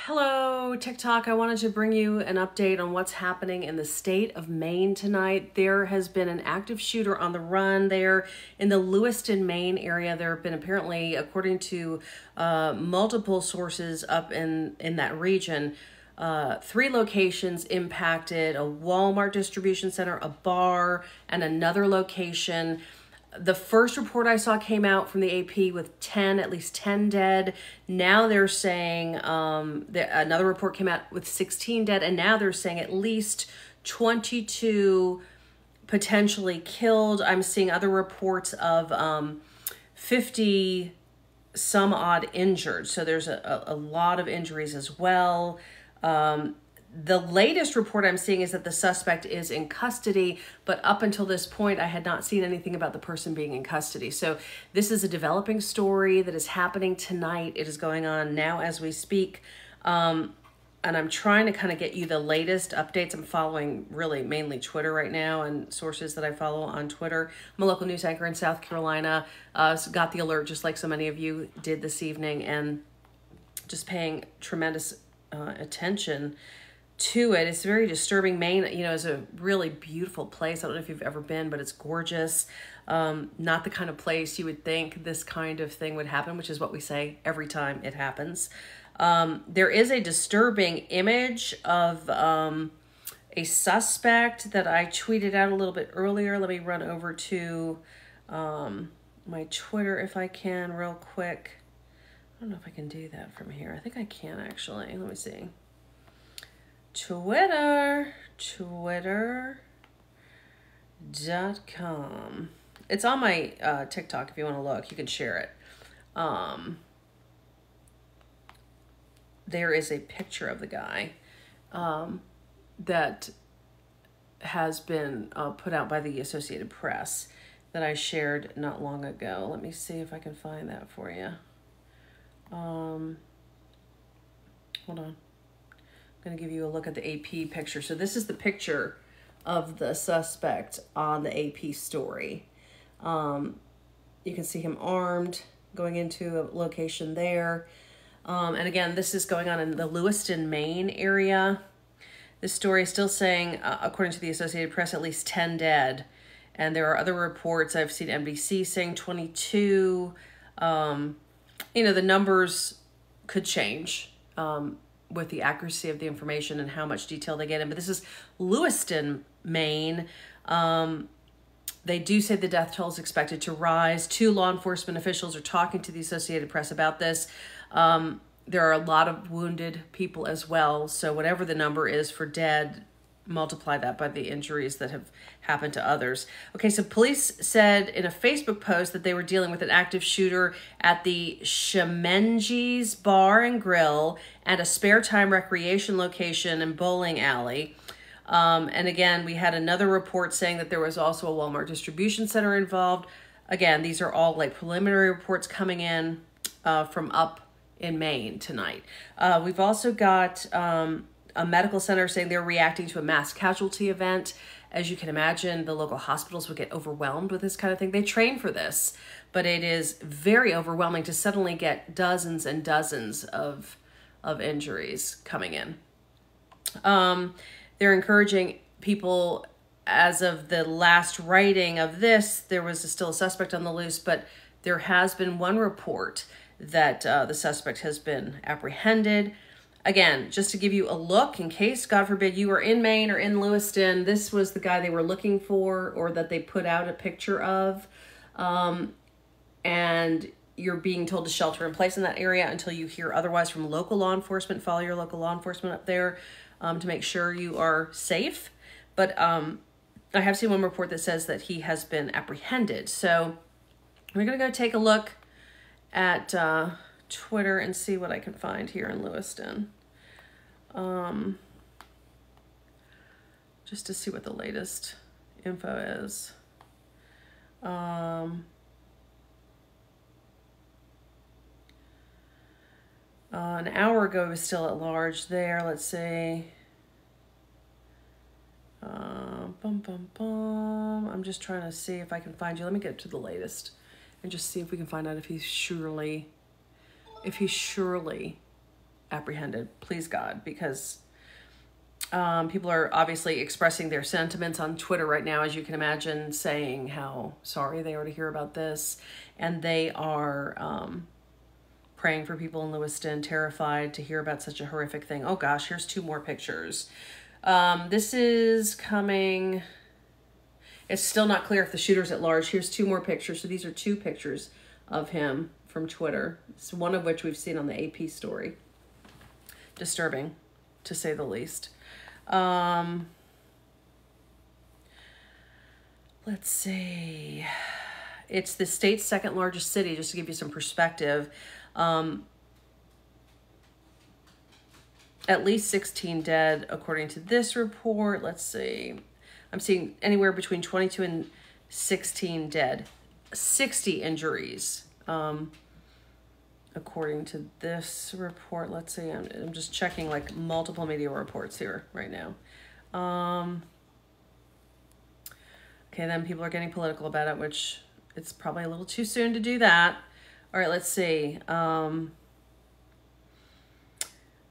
Hello, TikTok. I wanted to bring you an update on what's happening in the state of Maine tonight. There has been an active shooter on the run there in the Lewiston, Maine area. There have been apparently, according to multiple sources up in that region, 3 locations impacted: a Walmart distribution center, a bar, and another location. The first report I saw came out from the AP with at least 10 dead. Now they're saying another report came out with 16 dead, and now they're saying at least 22 potentially killed. I'm seeing other reports of 50 some odd injured. So there's a lot of injuries as well. The latest report I'm seeing is that the suspect is in custody, but up until this point, I had not seen anything about the person being in custody. So this is a developing story that is happening tonight. It is going on now as we speak. And I'm trying to kind of get you the latest updates. I'm following really mainly Twitter right now and sources that I follow on Twitter. I'm a local news anchor in South Carolina. Got the alert just like so many of you did this evening, and just paying tremendous attention to it. It's very disturbing. Maine, is a really beautiful place. I don't know if you've ever been, but it's gorgeous. Not the kind of place you would think this kind of thing would happen, which is what we say every time it happens. There is a disturbing image of a suspect that I tweeted out a little bit earlier. Let me run over to my Twitter if I can real quick. I don't know if I can do that from here. I think I can actually. Let me see. Twitter.com. It's on my TikTok if you want to look. You can share it. There is a picture of the guy that has been put out by the Associated Press that I shared not long ago. Let me see if I can find that for you. Hold on. I'm going to give you a look at the AP picture. So this is the picture of the suspect on the AP story. You can see him armed, going into a location there. And again, this is going on in the Lewiston, Maine area. This story is still saying, according to the Associated Press, at least 10 dead. And there are other reports. I've seen NBC saying 22. The numbers could change with the accuracy of the information and how much detail they get in. But this is Lewiston, Maine. They do say the death toll is expected to rise. 2 law enforcement officials are talking to the Associated Press about this. There are a lot of wounded people as well. So whatever the number is for dead, multiply that by the injuries that have happened to others. Okay, so police said in a Facebook post that they were dealing with an active shooter at the Shemenji's Bar and Grill and a spare time recreation location and bowling alley. And again, we had another report saying that there was also a Walmart distribution center involved. Again, these are all like preliminary reports coming in from up in Maine tonight. We've also got a medical center saying they're reacting to a mass casualty event. As you can imagine, the local hospitals would get overwhelmed with this kind of thing. They train for this, but it is very overwhelming to suddenly get dozens and dozens of injuries coming in. They're encouraging people. As of the last writing of this, there was still a suspect on the loose, but there has been one report that the suspect has been apprehended. Again, just to give you a look, in case, God forbid, you are in Maine or in Lewiston, this was the guy they were looking for, or that they put out a picture of. And you're being told to shelter in place in that area until you hear otherwise from local law enforcement. Follow your local law enforcement up there to make sure you are safe. But I have seen one report that says that he has been apprehended. So we're going to go take a look at Twitter and see what I can find here in Lewiston. Just to see what the latest info is. An hour ago, it was still at large there. Let's see. I'm just trying to see if I can find you. Let me get to the latest and just see if we can find out if he's surely apprehended, please God, because people are obviously expressing their sentiments on Twitter right now, as you can imagine, saying how sorry they are to hear about this. And they are praying for people in Lewiston, terrified to hear about such a horrific thing. Oh gosh, here's 2 more pictures. This is coming. It's still not clear if the shooter's at large. Here's 2 more pictures. So these are 2 pictures of him from Twitter. It's one of which we've seen on the AP story. Disturbing, to say the least. Let's see. It's the state's 2nd largest city, just to give you some perspective. At least 16 dead, according to this report. Let's see. I'm seeing anywhere between 22 and 16 dead. 60 injuries, according to this report. Let's see. I'm just checking like multiple media reports here right now. Okay, then people are getting political about it, which it's probably a little too soon to do that. All right, let's see.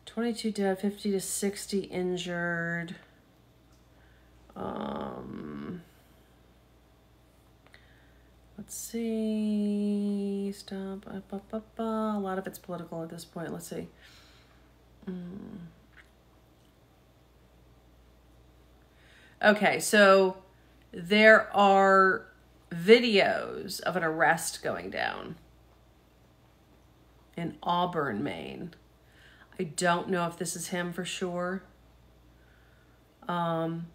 22 dead, 50 to 60 injured. Let's see. Stop. A lot of it's political at this point. Let's see. Okay, so there are videos of an arrest going down in Auburn, Maine. I don't know if this is him for sure. I'm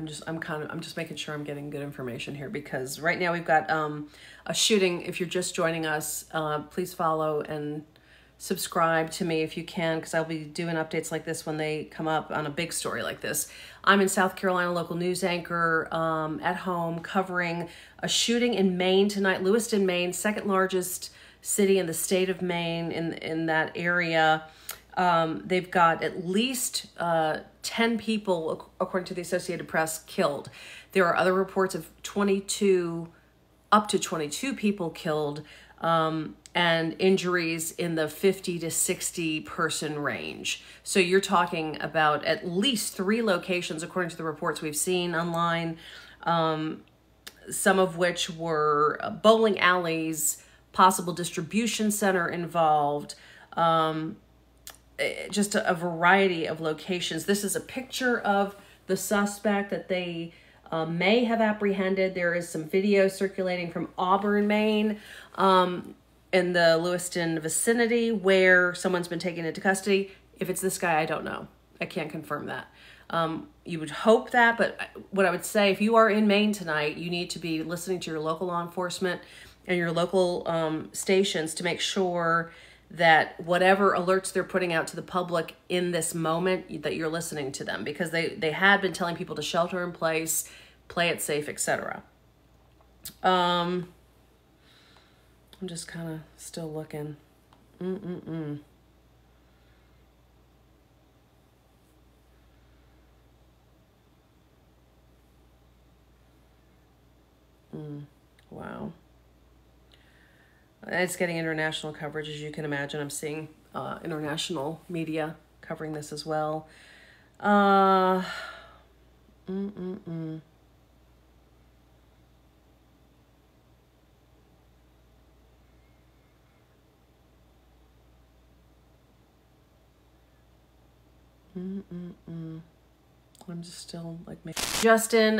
just making sure I'm getting good information here, because right now we've got a shooting. If you're just joining us, please follow and subscribe to me if you can, because I'll be doing updates like this when they come up on a big story like this. I'm in South Carolina, local news anchor, at home, covering a shooting in Maine tonight. Lewiston, Maine, 2nd largest city in the state of Maine, in that area. They've got at least 10 people, according to the Associated Press, killed. There are other reports of up to 22 people killed, and injuries in the 50 to 60 person range. So you're talking about at least 3 locations, according to the reports we've seen online, some of which were bowling alleys, possible distribution center involved, just a variety of locations. This is a picture of the suspect that they may have apprehended. There is some video circulating from Auburn, Maine, in the Lewiston vicinity, where someone's been taken into custody. If it's this guy, I don't know. I can't confirm that. You would hope that, but what I would say, if you are in Maine tonight, you need to be listening to your local law enforcement and your local stations to make sure that whatever alerts they're putting out to the public in this moment, that you're listening to them, because they had been telling people to shelter in place, play it safe, etc. I'm just kind of still looking. Wow. It's getting international coverage, as you can imagine. I'm seeing international media covering this as well. I'm just still like Justin,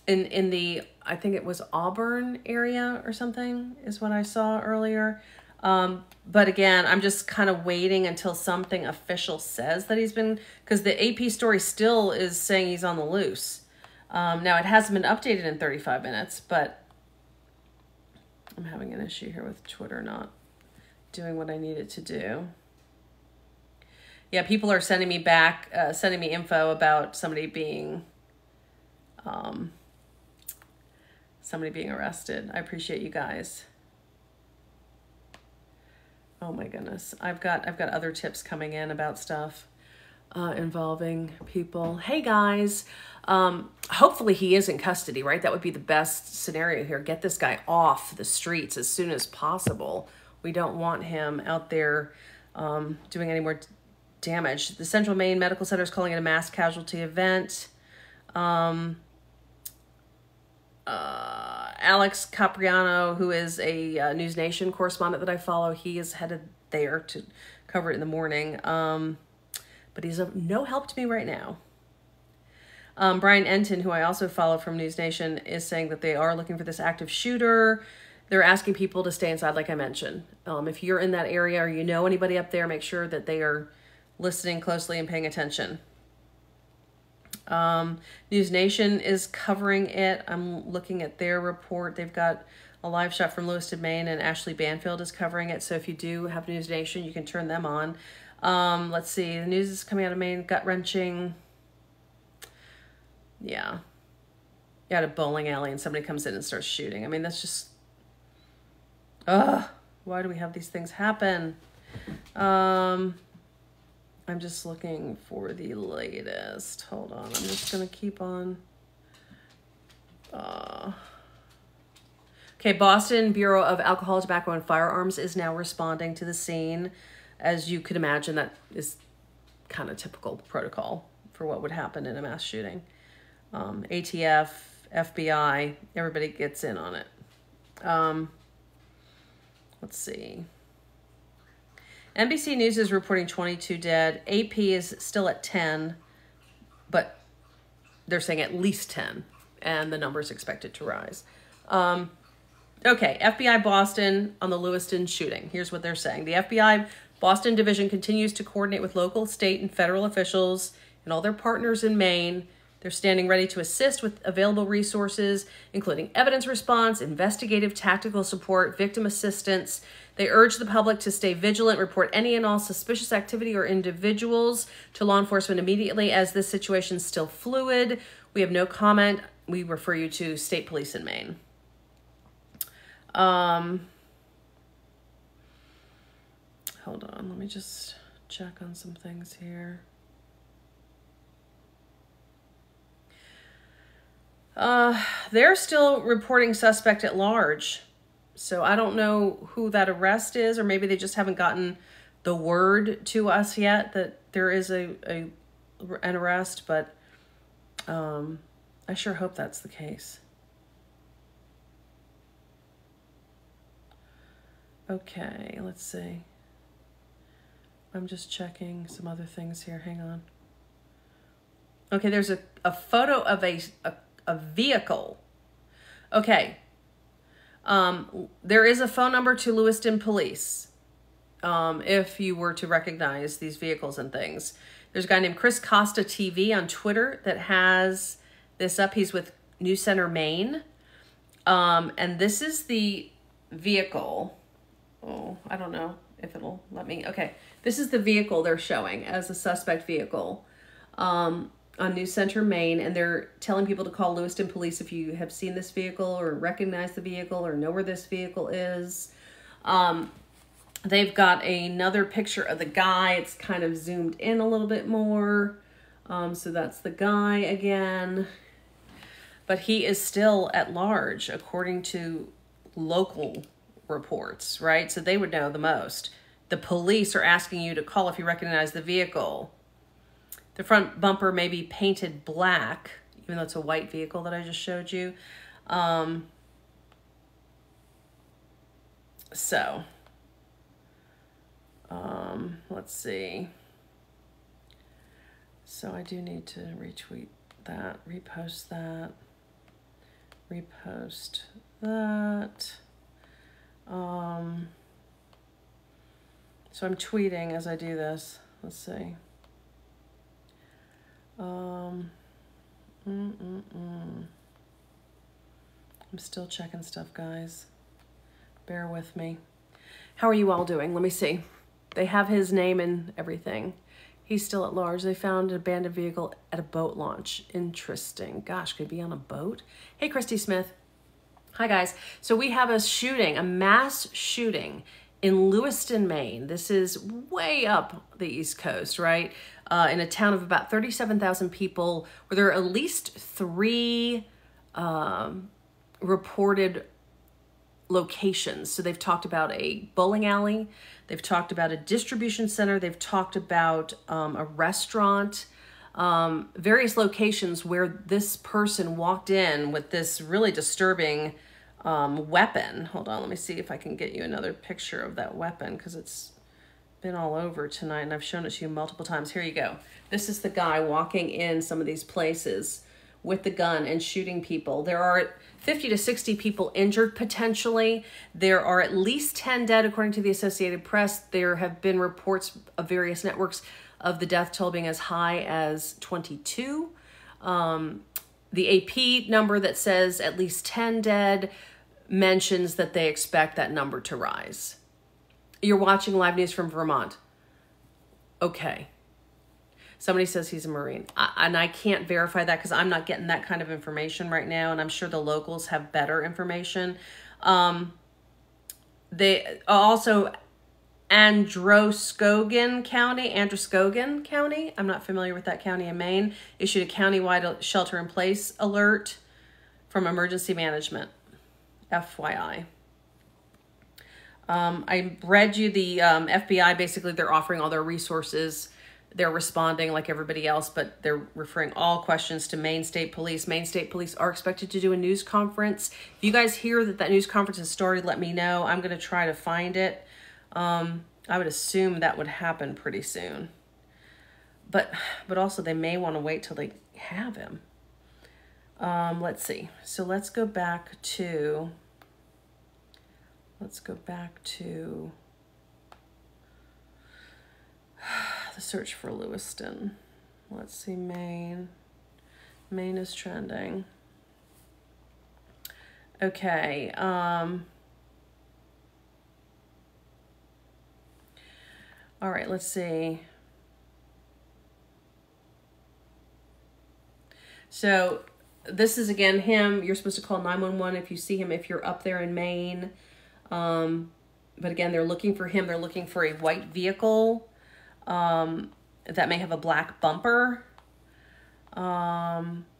in the, I think it was Auburn area or something is what I saw earlier. But again, I'm just kind of waiting until something official says that he's been, because the AP story still is saying he's on the loose. Now it hasn't been updated in 35 minutes, but I'm having an issue here with Twitter not doing what I need it to do. Yeah, people are sending me back, sending me info about somebody being arrested. I appreciate you guys. Oh my goodness. I've got other tips coming in about stuff involving people. Hey guys, hopefully he is in custody, right? That would be the best scenario here. Get this guy off the streets as soon as possible. We don't want him out there doing any more damage. The Central Maine Medical Center is calling it a mass casualty event. Alex Capriano, who is a News Nation correspondent that I follow, he is headed there to cover it in the morning. But he's of no help to me right now. Brian Enton, who I also follow from News Nation, is saying that they are looking for this active shooter. They're asking people to stay inside, like I mentioned. If you're in that area or you know anybody up there, make sure that they are listening closely and paying attention. News Nation is covering it. I'm looking at their report. They've got a live shot from Lewiston, Maine, and Ashley Banfield is covering it. So if you do have News Nation, you can turn them on. Let's see. The news is coming out of Maine. Gut-wrenching. Yeah. You at a bowling alley and somebody comes in and starts shooting. I mean, that's just... Ugh. Why do we have these things happen? I'm just looking for the latest. Hold on. I'm just going to keep on. Okay, Boston Bureau of Alcohol, Tobacco, and Firearms is now responding to the scene. As you could imagine, that is kind of typical protocol for what would happen in a mass shooting. ATF, FBI, everybody gets in on it. Let's see. NBC News is reporting 22 dead. AP is still at 10, but they're saying at least 10, and the number is expected to rise. Okay, FBI Boston on the Lewiston shooting. Here's what they're saying. The FBI Boston Division continues to coordinate with local, state, and federal officials and all their partners in Maine. They're standing ready to assist with available resources, including evidence response, investigative tactical support, victim assistance. They urge the public to stay vigilant, report any and all suspicious activity or individuals to law enforcement immediately, as this situation is still fluid. We have no comment. We refer you to state police in Maine. Hold on. Let me just check on some things here. They're still reporting suspect at large. So I don't know who that arrest is, or maybe they just haven't gotten the word to us yet that there is an arrest, but I sure hope that's the case. Okay, let's see. I'm just checking some other things here. Hang on. Okay, there's a photo of a vehicle. Okay. There is a phone number to Lewiston Police if you were to recognize these vehicles and things. There's a guy named Chris Costa TV on Twitter that has this up. He's with News Center, Maine. And this is the vehicle. Oh, I don't know if it'll let me. Okay, this is the vehicle they're showing as a suspect vehicle on News Center, Maine, and they're telling people to call Lewiston Police if you have seen this vehicle or recognize the vehicle or know where this vehicle is. They've got another picture of the guy. It's kind of zoomed in a little bit more. So that's the guy again. But he is still at large, according to local reports, right? So they would know the most. The police are asking you to call if you recognize the vehicle. The front bumper may be painted black, even though it's a white vehicle that I just showed you. Let's see. So I do need to retweet that, repost that, repost that. So I'm tweeting as I do this. Let's see. I'm still checking stuff, guys. Bear with me. How are you all doing? Let me see. They have his name and everything. He's still at large. They found an abandoned vehicle at a boat launch. Interesting. Gosh, could he be on a boat? Hey, Christy Smith. Hi, guys. So we have a shooting, a mass shooting in Lewiston, Maine. This is way up the East Coast, right? In a town of about 37,000 people, where there are at least 3 reported locations. So they've talked about a bowling alley, they've talked about a distribution center, they've talked about a restaurant, various locations where this person walked in with this really disturbing weapon. Hold on, let me see if I can get you another picture of that weapon, because it's been all over tonight and I've shown it to you multiple times. Here you go. This is the guy walking in some of these places with the gun and shooting people. There are 50 to 60 people injured potentially. There are at least 10 dead according to the Associated Press. There have been reports of various networks of the death toll being as high as 22. The AP number that says at least 10 dead mentions that they expect that number to rise. You're watching live news from Vermont. Okay. Somebody says he's a Marine. And I can't verify that because I'm not getting that kind of information right now. And I'm sure the locals have better information. They also, Androscoggin County, I'm not familiar with that county in Maine, issued a countywide shelter-in-place alert from emergency management. FYI. I read you the FBI, basically they're offering all their resources. They're responding like everybody else, but they're referring all questions to Maine State Police. Maine State Police are expected to do a news conference. If you guys hear that news conference has started, let me know. I'm going to try to find it. I would assume that would happen pretty soon. But also they may want to wait till they have him. Let's see. So let's go back to the search for Lewiston. Let's see, Maine. Maine is trending. Okay. All right, let's see. So this is, again, him. You're supposed to call 911 if you see him, if you're up there in Maine. But again, they're looking for him. They're looking for a white vehicle that may have a black bumper.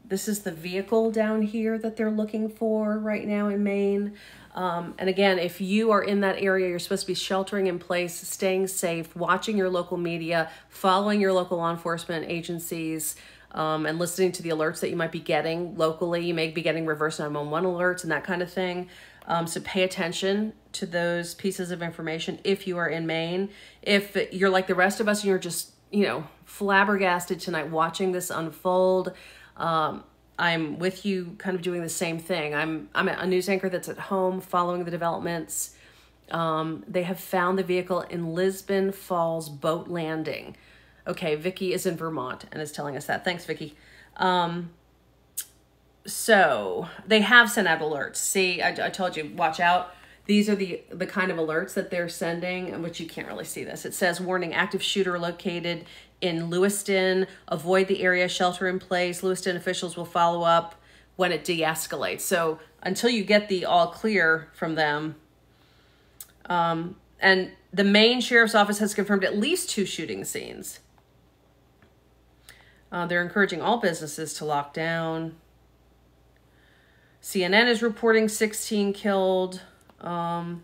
This is the vehicle down here that they're looking for right now in Maine. And again, if you are in that area, you're supposed to be sheltering in place, staying safe, watching your local media, following your local law enforcement agencies, and listening to the alerts that you might be getting locally. You may be getting reverse 911 alerts and that kind of thing. So pay attention to those pieces of information if you are in Maine. If you're like the rest of us and you're just, flabbergasted tonight watching this unfold, I'm with you kind of doing the same thing. I'm a news anchor that's at home following the developments. They have found the vehicle in Lisbon Falls Boat Landing. Okay, Vicky is in Vermont and is telling us that. Thanks, Vicky. So they have sent out alerts. See, I told you, watch out. These are the kind of alerts that they're sending, which you can't really see this. It says, warning, active shooter located in Lewiston. Avoid the area, shelter in place. Lewiston officials will follow up when it de-escalates. So until you get the all clear from them. And the Maine Sheriff's Office has confirmed at least 2 shooting scenes. They're encouraging all businesses to lock down. CNN is reporting 16 killed. So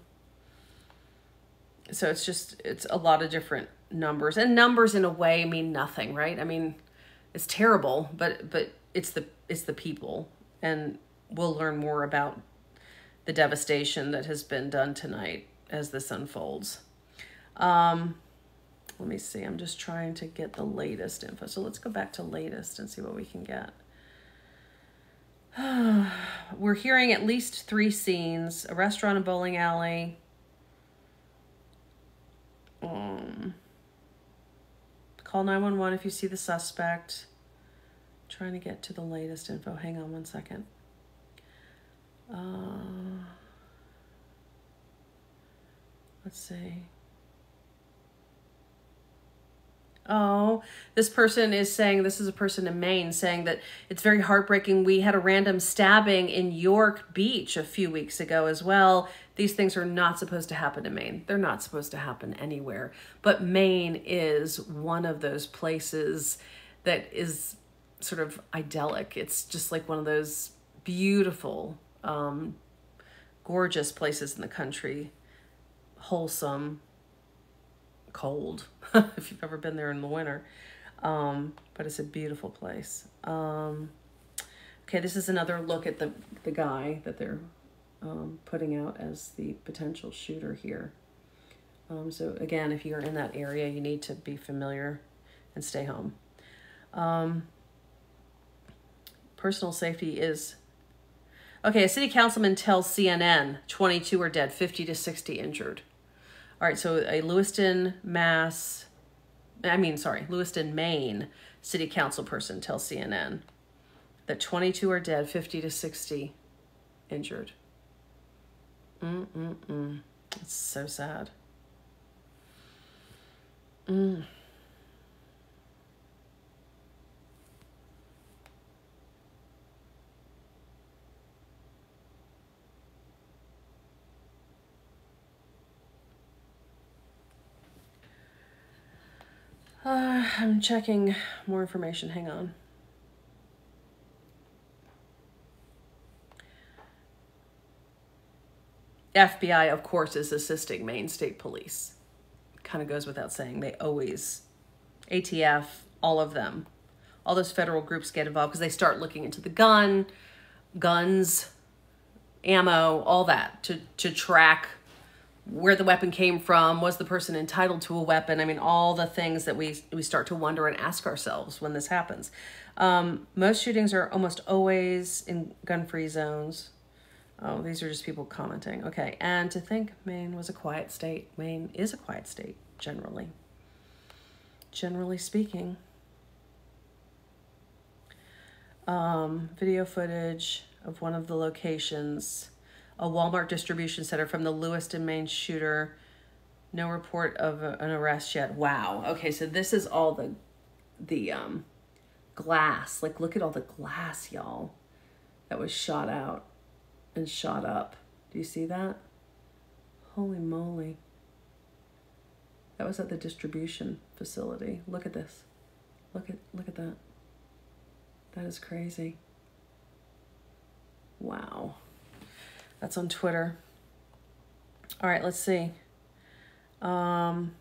it's a lot of different numbers, and numbers in a way mean nothing, right? I mean, it's terrible, but it's the people, and we'll learn more about the devastation that has been done tonight as this unfolds. Let me see. I'm just trying to get the latest info. So let's go back to latest and see what we can get. We're hearing at least 3 scenes, a restaurant, a bowling alley. Call 911 if you see the suspect. Trying to get to the latest info. Hang on one second. Let's see. Oh, this person is saying, this is a person in Maine saying that it's very heartbreaking. We had a random stabbing in York Beach a few weeks ago as well. These things are not supposed to happen in Maine. They're not supposed to happen anywhere. But Maine is one of those places that is sort of idyllic. It's just like one of those beautiful, gorgeous places in the country. Wholesome, cold, if you've ever been there in the winter. But it's a beautiful place. Okay, this is another look at the guy that they're putting out as the potential shooter here. So again, if you're in that area, you need to be familiar and stay home. Personal safety is... Okay, a city councilman tells CNN 22 are dead, 50 to 60 injured. All right, so a Lewiston, Maine city council person tells CNN that 22 are dead, 50 to 60 injured. It's so sad. I'm checking more information. Hang on. FBI, of course, is assisting Maine State Police. Kind of goes without saying. They always, ATF, all of them, all those federal groups get involved because they start looking into the guns, ammo, all that to track where the weapon came from. Was the person entitled to a weapon? I mean, all the things that we start to wonder and ask ourselves when this happens. Most shootings are almost always in gun-free zones. Oh, these are just people commenting. Okay, and to think Maine was a quiet state. Maine is a quiet state, generally. Generally speaking. Video footage of one of the locations. A Walmart distribution center from the Lewiston, Maine shooter. No report of an arrest yet. Wow. Okay, so this is all the glass. Like, look at all the glass, y'all, that was shot out and shot up. Do you see that? Holy moly. That was at the distribution facility. Look at this. Look at that. That is crazy. Wow. That's on Twitter. All right, let's see. And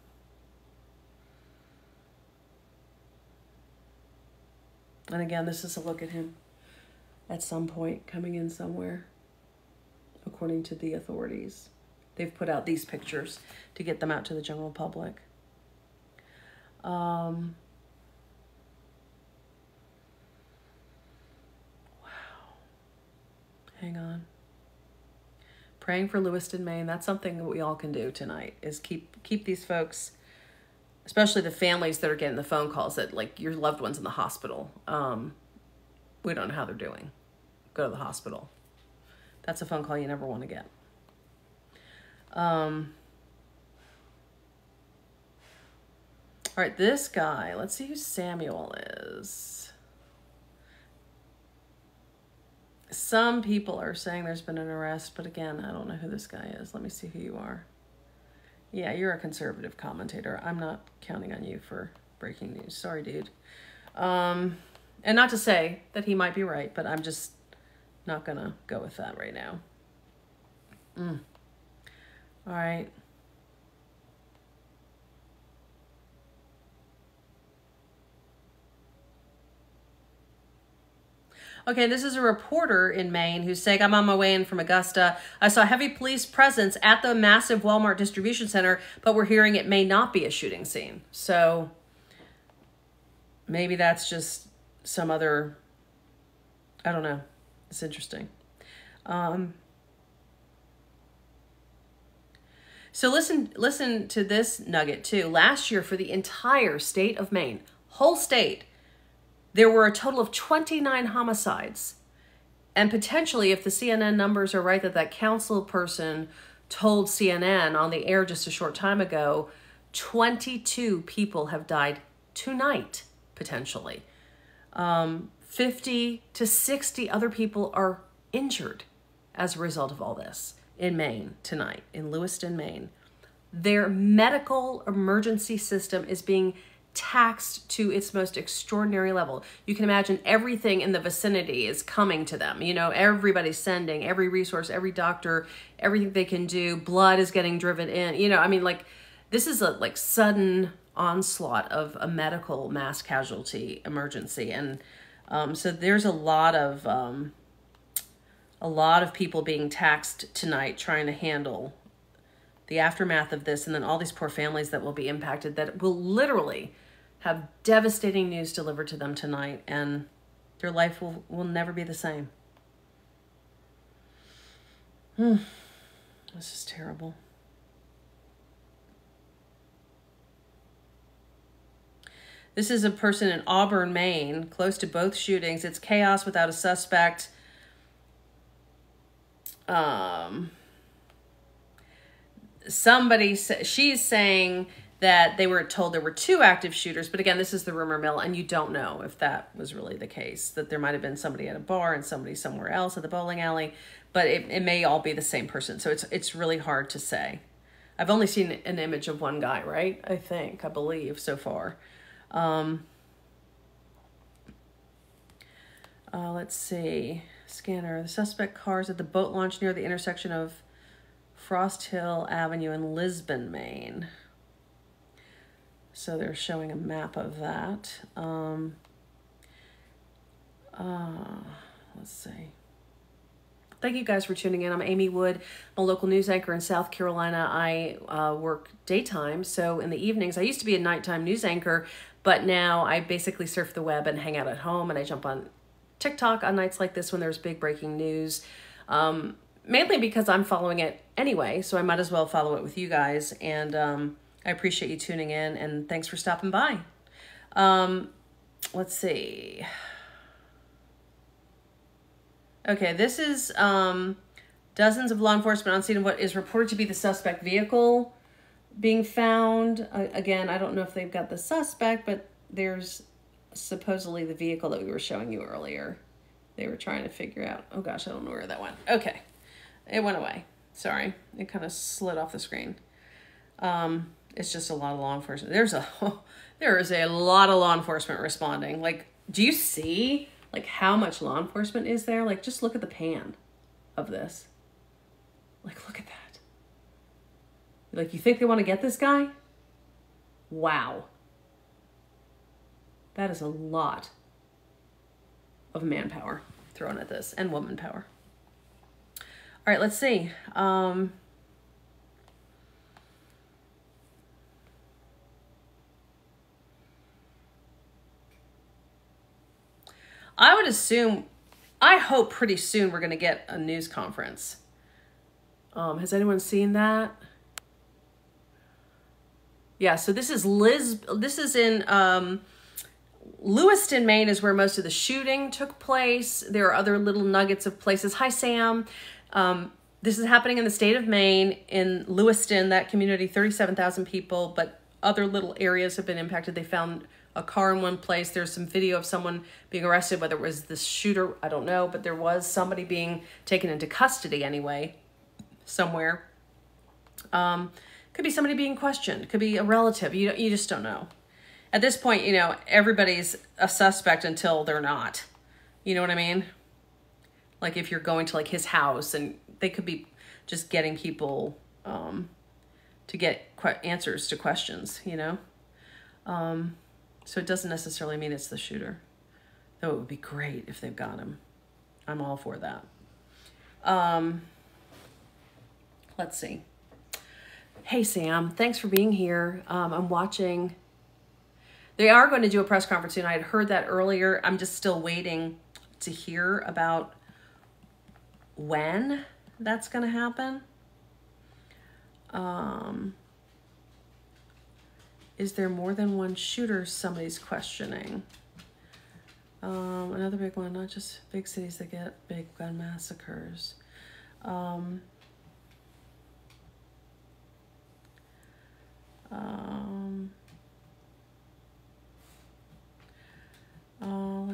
again, this is a look at him at some point coming in somewhere, according to the authorities. They've put out these pictures to get them out to the general public. Wow. Hang on. Praying for Lewiston, Maine. That's something that we all can do tonight, is keep these folks, especially the families that are getting the phone calls that, like, your loved one's in the hospital. We don't know how they're doing. Go to the hospital. That's a phone call you never want to get. All right, this guy, let's see who Samuel is. Some people are saying there's been an arrest, but again, I don't know who this guy is. Let me see who you are. Yeah, you're a conservative commentator. I'm not counting on you for breaking news. Sorry, dude. And not to say that he might be right, but I'm just not gonna go with that right now. All right. Okay, this is a reporter in Maine who's saying, I'm on my way in from Augusta. I saw heavy police presence at the massive Walmart distribution center, but we're hearing it may not be a shooting scene. So maybe that's just some other, I don't know. It's interesting. So listen to this nugget too. Last year, for the entire state of Maine, whole state, there were a total of 29 homicides. And potentially, if the CNN numbers are right, that council person told CNN on the air just a short time ago, 22 people have died tonight, potentially. 50 to 60 other people are injured as a result of all this in Maine tonight, in Lewiston, Maine. Their medical emergency system is being taxed to its most extraordinary level. You can imagine everything in the vicinity is coming to them. You know, everybody's sending every resource, every doctor, everything they can do. Blood is getting driven in. You know, I mean, like, this is a like sudden onslaught of a medical mass casualty emergency. And so there's a lot of people being taxed tonight trying to handle the aftermath of this, and then all these poor families that will be impacted that will literally have devastating news delivered to them tonight, and their life will never be the same. This is terrible. This is a person in Auburn, Maine, close to both shootings. It's chaos without a suspect. She's saying that they were told there were 2 active shooters, but again, this is the rumor mill, and you don't know if that was really the case, that there might have been somebody at a bar and somebody somewhere else at the bowling alley, but it may all be the same person, so it's really hard to say. I've only seen an image of one guy, right? I believe, so far. Let's see. Scanner. The suspect cars at the boat launch near the intersection of Frost Hill Avenue in Lisbon, Maine. So they're showing a map of that. Let's see. Thank you guys for tuning in. I'm Amy Wood. I'm a local news anchor in South Carolina. I work daytime, so in the evenings, I used to be a nighttime news anchor, but now I basically surf the web and hang out at home, and I jump on TikTok on nights like this when there's big breaking news, mainly because I'm following it anyway, so I might as well follow it with you guys, and I appreciate you tuning in, and thanks for stopping by. Let's see. Okay, this is dozens of law enforcement on scene of what is reported to be the suspect vehicle being found. Again, I don't know if they've got the suspect, but there's supposedly the vehicle that we were showing you earlier. They were trying to figure out. Oh gosh, I don't know where that went. Okay, it went away. Sorry, it kind of slid off the screen. It's just a lot of law enforcement. There is a lot of law enforcement responding. Like, do you see like how much law enforcement is there? Like, just look at the pan of this. Like, look at that. Like, you think they want to get this guy? Wow. That is a lot of manpower thrown at this, and woman power. All right, let's see. I would assume, I hope pretty soon we're going to get a news conference. Has anyone seen that? Yeah, so this is in Lewiston, Maine is where most of the shooting took place. There are other little nuggets of places. Hi, Sam. This is happening in the state of Maine, in Lewiston, that community, 37,000 people, but other little areas have been impacted. They found a car in one place. There's some video of someone being arrested, whether it was the shooter, I don't know, but there was somebody being taken into custody anyway, somewhere. Could be somebody being questioned. Could be a relative. You just don't know. At this point, you know, everybody's a suspect until they're not. You know what I mean? Like, if you're going to like his house, and they could be just getting people to get answers to questions, you know? So it doesn't necessarily mean it's the shooter. Though it would be great if they've got him. I'm all for that. Let's see. Hey, Sam, thanks for being here. I'm watching. They are going to do a press conference soon. I had heard that earlier. I'm just still waiting to hear about when that's going to happen. Is there more than one shooter? Somebody's questioning. Another big one, not just big cities that get big gun massacres.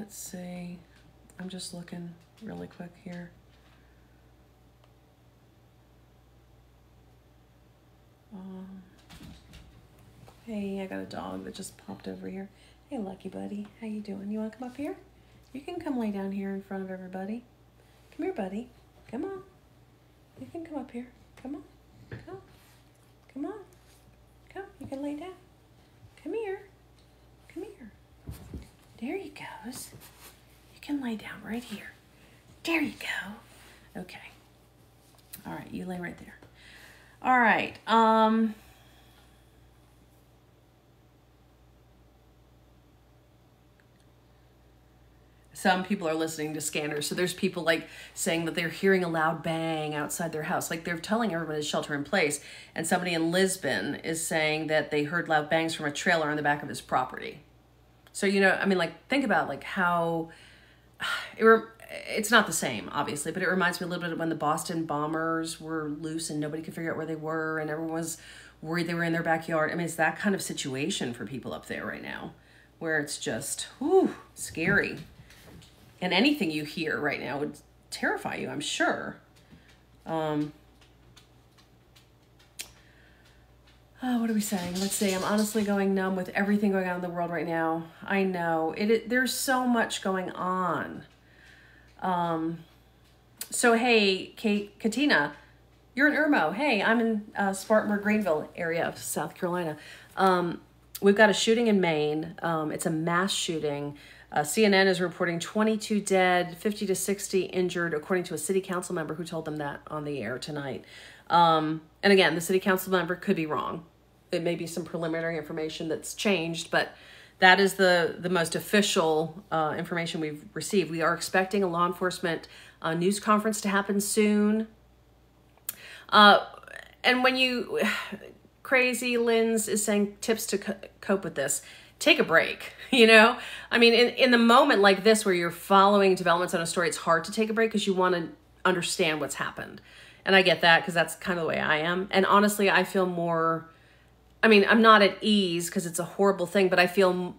let's see. I'm just looking really quick here. Hey, I got a dog that just popped over here. Hey, Lucky Buddy, how you doing? You want to come up here? You can come lay down here in front of everybody. Come here, buddy. Come on. You can come up here. Come on. Come. Come on. Come. You can lay down. Come here. Come here. There he goes. You can lay down right here. There you go. Okay. All right, you lay right there. All right. Some people are listening to scanners. So there's people like saying that they're hearing a loud bang outside their house. Like they're telling everybody to shelter in place. And somebody in Lisbon is saying that they heard loud bangs from a trailer on the back of his property. So, you know, I mean, like, think about like how it's not the same, obviously, but it reminds me a little bit of when the Boston bombers were loose and nobody could figure out where they were and everyone was worried they were in their backyard. I mean, it's that kind of situation for people up there right now where it's just, whew, scary. And anything you hear right now would terrify you, I'm sure. What are we saying? Let's see. I'm honestly going numb with everything going on in the world right now. I know. There's so much going on. So, hey, Katina, you're in Irmo. Hey, I'm in Spartanburg, Greenville area of South Carolina. We've got a shooting in Maine. It's a mass shooting. CNN is reporting 22 dead, 50 to 60 injured, according to a city council member who told them that on the air tonight. And again, the city council member could be wrong. It may be some preliminary information that's changed, but that is the most official information we've received. We are expecting a law enforcement news conference to happen soon. And when you, Crazy Linz is saying tips to cope with this. Take a break, you know? I mean, in the moment like this where you're following developments on a story, it's hard to take a break because you want to understand what's happened. And I get that because that's kind of the way I am. And honestly, I feel more, I mean, I'm not at ease because it's a horrible thing, but I feel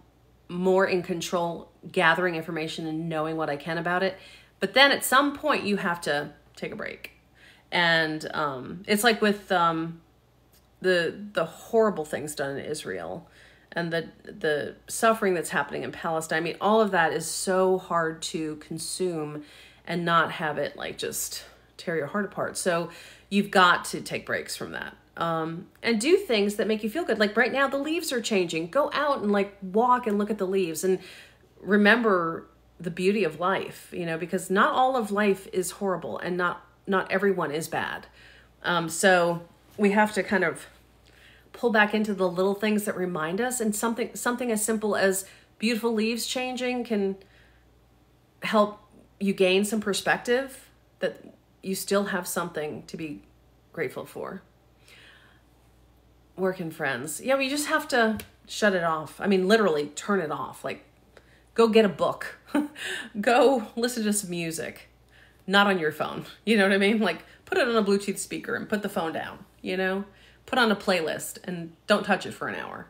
more in control gathering information and knowing what I can about it. But then at some point you have to take a break. And it's like with the horrible things done in Israel and the suffering that's happening in Palestine. I mean, all of that is so hard to consume and not have it like just tear your heart apart. So you've got to take breaks from that. And do things that make you feel good. Like right now, the leaves are changing. Go out and like walk and look at the leaves and remember the beauty of life, you know, because not all of life is horrible and not everyone is bad. So we have to kind of pull back into the little things that remind us, and something as simple as beautiful leaves changing can help you gain some perspective that you still have something to be grateful for. Working friends. Yeah, we just have to shut it off. I mean, literally turn it off. Like, go get a book. Go listen to some music. Not on your phone. You know what I mean? Like, put it on a Bluetooth speaker and put the phone down, you know? Put on a playlist and don't touch it for an hour.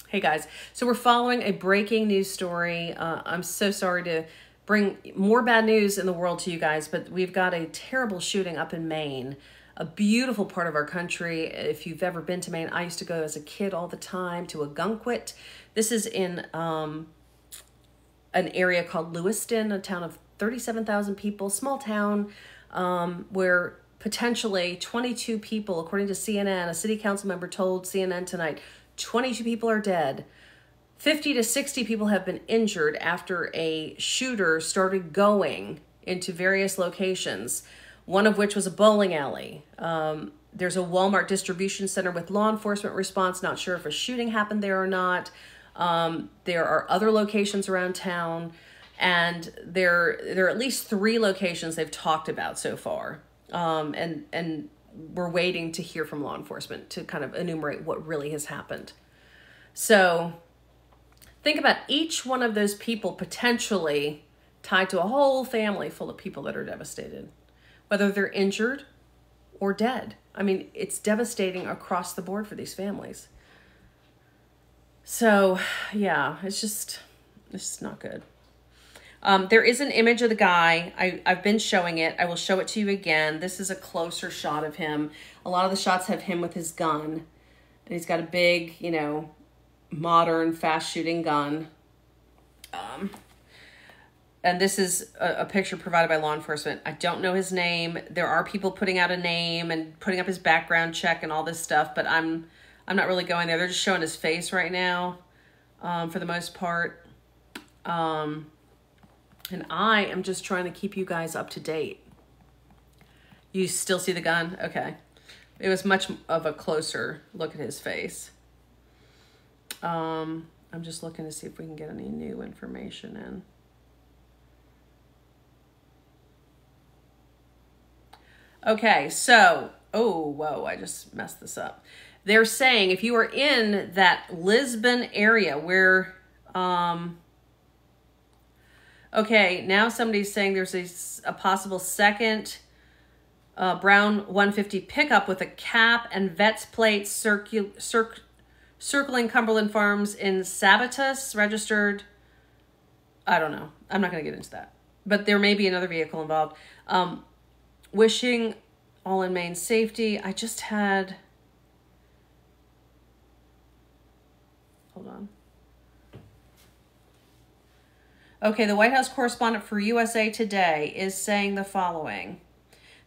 Hey guys, so we're following a breaking news story. I'm so sorry to bring more bad news in the world to you guys, but we've got a terrible shooting up in Maine, a beautiful part of our country. If you've ever been to Maine, I used to go as a kid all the time to Ogunquit. This is in an area called Lewiston, a town of 37,000 people, small town, where potentially 22 people, according to CNN, a city council member told CNN tonight, 22 people are dead. 50 to 60 people have been injured after a shooter started going into various locations, one of which was a bowling alley. There's a Walmart distribution center with law enforcement response. Not sure if a shooting happened there or not. There are other locations around town, and there are at least 3 locations they've talked about so far. And we're waiting to hear from law enforcement to kind of enumerate what really has happened. So think about each one of those people potentially tied to a whole family full of people that are devastated, whether they're injured or dead. I mean, it's devastating across the board for these families. So yeah, it's just not good. There is an image of the guy. I've been showing it. I will show it to you again. This is a closer shot of him. A lot of the shots have him with his gun. And he's got a big, you know, modern, fast-shooting gun. And this is a picture provided by law enforcement. I don't know his name. There are people putting out a name and putting up his background check and all this stuff, but I'm not really going there. They're just showing his face right now, for the most part. And I am just trying to keep you guys up to date. You still see the gun? Okay. It was much of a closer look at his face. I'm just looking to see if we can get any new information in. Okay, so, oh, whoa, I just messed this up. They're saying if you are in that Lisbon area where, okay, now somebody's saying there's a possible second brown 150 pickup with a cap and vet's plate circling Cumberland Farms in Sabatus, registered. I don't know. I'm not going to get into that. But there may be another vehicle involved. Wishing all in Maine safety. I just had... Hold on. Okay, the White House correspondent for USA Today is saying the following.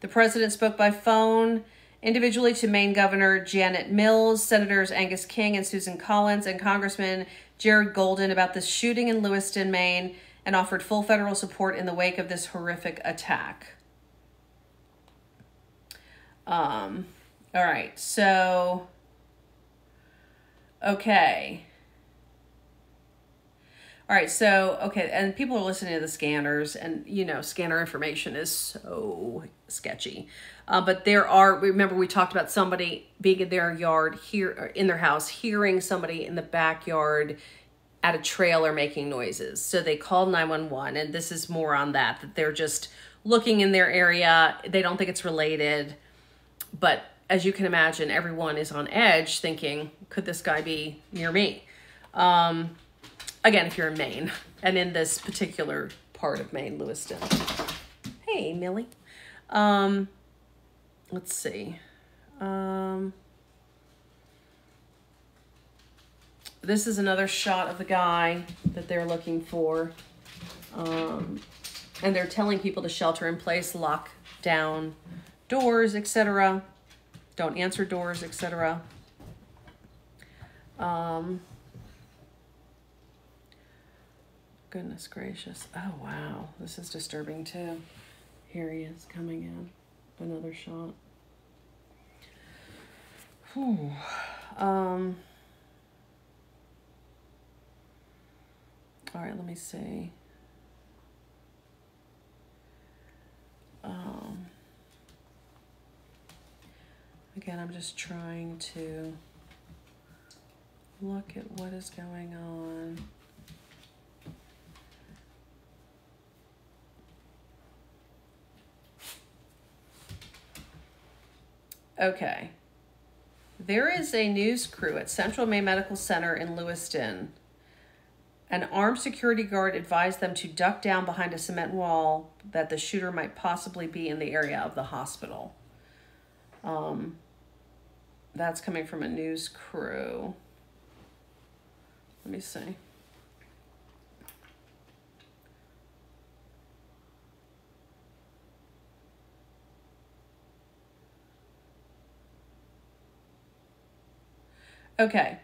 The president spoke by phone individually to Maine Governor Janet Mills, Senators Angus King and Susan Collins, and Congressman Jared Golden about the shooting in Lewiston, Maine, and offered full federal support in the wake of this horrific attack. All right, so, okay. All right, so, okay, and people are listening to the scanners, and, you know, scanner information is so sketchy. But there are, remember we talked about somebody being in their yard, here in their house, hearing somebody in the backyard at a trailer making noises. So they called 911, and this is more on that they're just looking in their area. They don't think it's related. But as you can imagine, everyone is on edge thinking, could this guy be near me? Again, if you're in Maine and in this particular part of Maine, Lewiston. Hey, Millie. Let's see. This is another shot of the guy that they're looking for. And they're telling people to shelter in place, lock down doors, etc. Don't answer doors, etc. Goodness gracious. Oh, wow. This is disturbing, too. Here he is coming in. Another shot. Whew. All right, let me see. Again, I'm just trying to look at what is going on. Okay. There is a news crew at Central Maine Medical Center in Lewiston. An armed security guard advised them to duck down behind a cement wall that the shooter might possibly be in the area of the hospital. That's coming from a news crew. Let me see. Okay,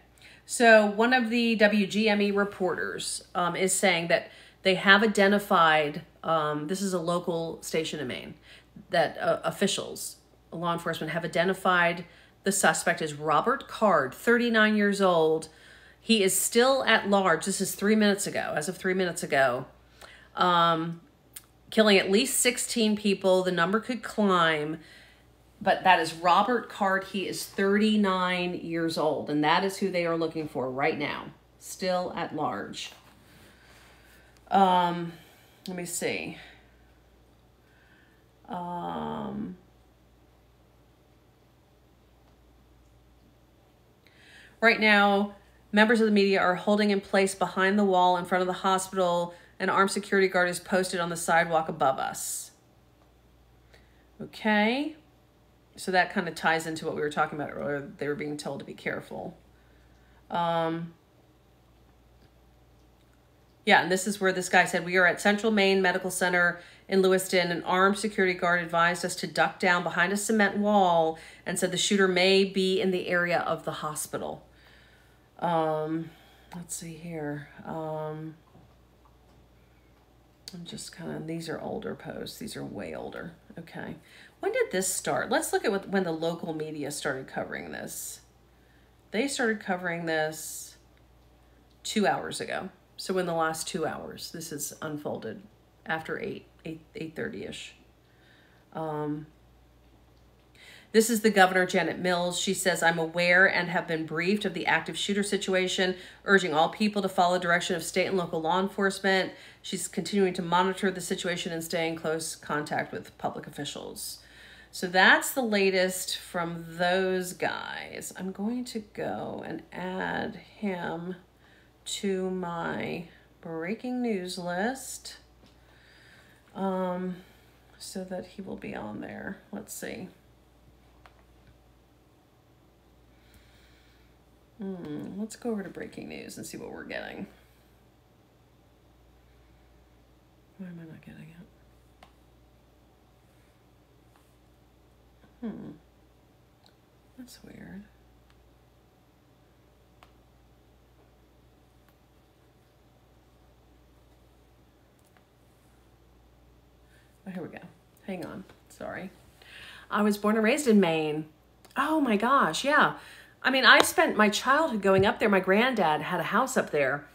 so one of the WGME reporters is saying that they have identified, this is a local station in Maine, that officials, law enforcement have identified the suspect as Robert Card, 39 years old. He is still at large. This is 3 minutes ago, as of 3 minutes ago, killing at least 16 people. The number could climb. But that is Robert Card. He is 39 years old, and that is who they are looking for right now. Still at large. Let me see. Right now, Members of the media are holding in place behind the wall in front of the hospital. An armed security guard is posted on the sidewalk above us. Okay. So that kind of ties into what we were talking about earlier. They were being told to be careful. Yeah, and this is where this guy said, we are at Central Maine Medical Center in Lewiston. An armed security guard advised us to duck down behind a cement wall and said the shooter may be in the area of the hospital. Let's see here. I'm just kind of, these are older posts. These are way older. Okay. When did this start? Let's look at when the local media started covering this. They started covering this 2 hours ago. So in the last 2 hours, this is unfolded after 8:30-ish. This is the governor, Janet Mills. She says, I'm aware and have been briefed of the active shooter situation, urging all people to follow direction of state and local law enforcement. She's continuing to monitor the situation and stay in close contact with public officials. So that's the latest from those guys. I'm going to go and add him to my breaking news list so that he will be on there. Let's see. Let's go over to breaking news and see what we're getting. Why am I not getting it? That's weird. Oh, here we go. Hang on. Sorry. I was born and raised in Maine. Oh my gosh, yeah. I mean, I spent my childhood going up there. My granddad had a house up there.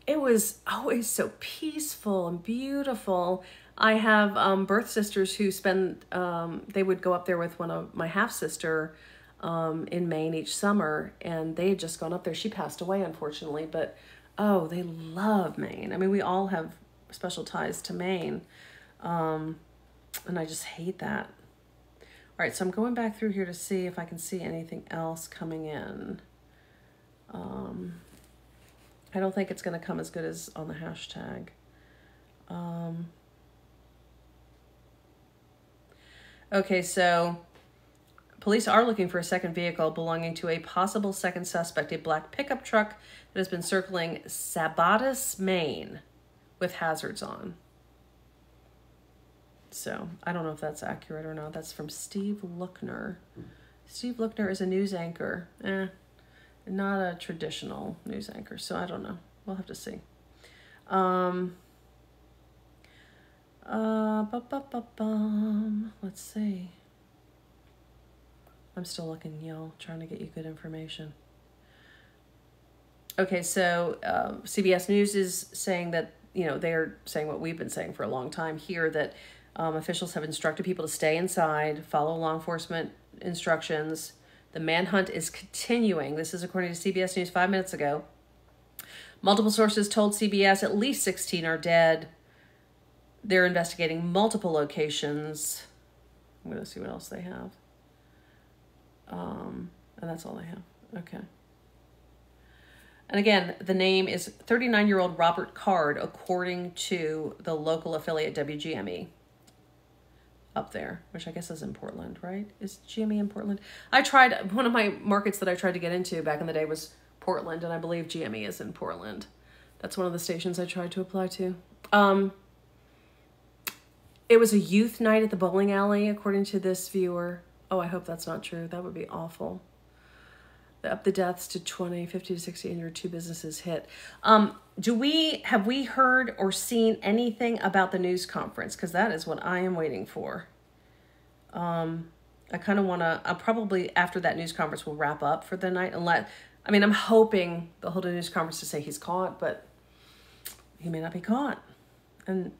It was always so peaceful and beautiful. I have birth sisters who spend, they would go up there with one of my half-sister in Maine each summer, and they had just gone up there. She passed away, unfortunately, but oh, they love Maine. I mean, we all have special ties to Maine, and I just hate that. All right, so I'm going back through here to see if I can see anything else coming in. I don't think it's going to come as good as on the hashtag. Okay, so police are looking for a second vehicle belonging to a possible second suspect, a black pickup truck that has been circling Sabatis, Maine, with hazards on. So I don't know if that's accurate or not. That's from Steve Lookner. Steve Lookner is a news anchor. Not a traditional news anchor. So I don't know. We'll have to see. Let's see. I'm still looking, y'all, trying to get you good information. Okay, so CBS News is saying that, you know, they're saying what we've been saying for a long time here, that officials have instructed people to stay inside, follow law enforcement instructions. The manhunt is continuing. This is according to CBS News 5 minutes ago. Multiple sources told CBS at least 16 are dead. They're investigating multiple locations. I'm going to see what else they have. And that's all they have. Okay. And again, the name is 39-year-old Robert Card, according to the local affiliate WGME up there, which I guess is in Portland, right? Is GME in Portland? I tried, one of my markets that I tried to get into back in the day was Portland, and I believe GME is in Portland. That's one of the stations I tried to apply to. It was a youth night at the bowling alley, according to this viewer. Oh, I hope that's not true. That would be awful. Up the deaths to 20, 50 to 60, and your 2 businesses hit. Have we heard or seen anything about the news conference? Because that is what I am waiting for. I kind of want to, probably after that news conference we'll wrap up for the night. I mean, I'm hoping they'll hold a news conference to say he's caught, but he may not be caught. And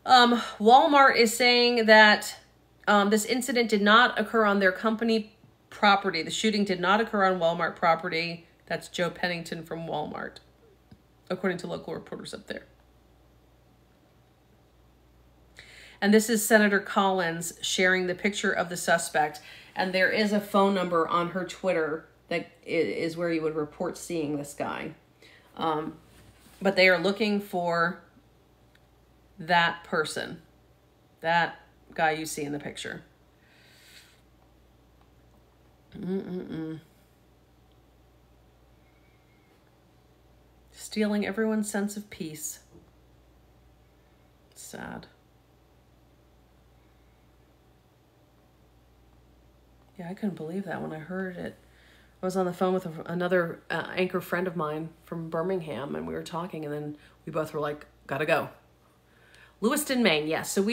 Walmart is saying that this incident did not occur on their company property. The shooting did not occur on Walmart property. That's Joe Pennington from Walmart, according to local reporters up there. And this is Senator Collins sharing the picture of the suspect. And there is a phone number on her Twitter that is where you would report seeing this guy. But they are looking for that person, that guy you see in the picture. Stealing everyone's sense of peace. Sad. Yeah, I couldn't believe that when I heard it. I was on the phone with another anchor friend of mine from Birmingham, and we were talking, and then we both were like, gotta go. Lewiston, Maine, yes. So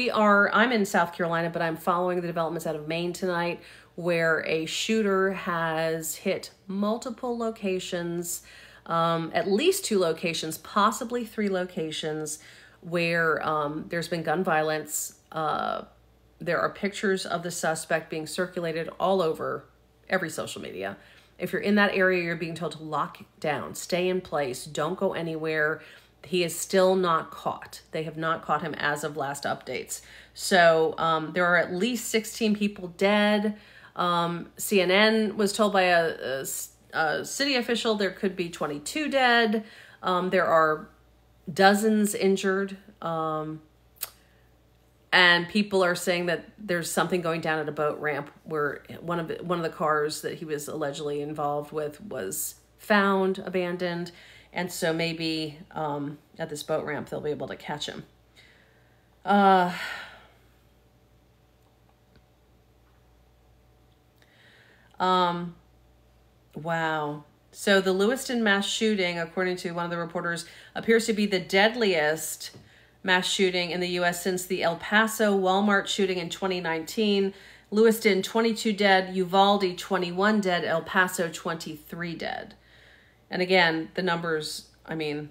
I'm in South Carolina, but I'm following the developments out of Maine tonight, where a shooter has hit multiple locations, at least 2 locations, possibly 3 locations, where there's been gun violence. There are pictures of the suspect being circulated all over every social media. If you're in that area, you're being told to lock down, stay in place, don't go anywhere. He is still not caught. They have not caught him as of last updates. So there are at least 16 people dead. CNN was told by a city official there could be 22 dead. There are dozens injured. And people are saying that there's something going down at a boat ramp where one of the cars that he was allegedly involved with was found abandoned. And so maybe at this boat ramp, they'll be able to catch him. Wow. So the Lewiston mass shooting, according to one of the reporters, appears to be the deadliest mass shooting in the U.S. since the El Paso Walmart shooting in 2019. Lewiston, 22 dead. Uvalde, 21 dead. El Paso, 23 dead. And again, the numbers, I mean,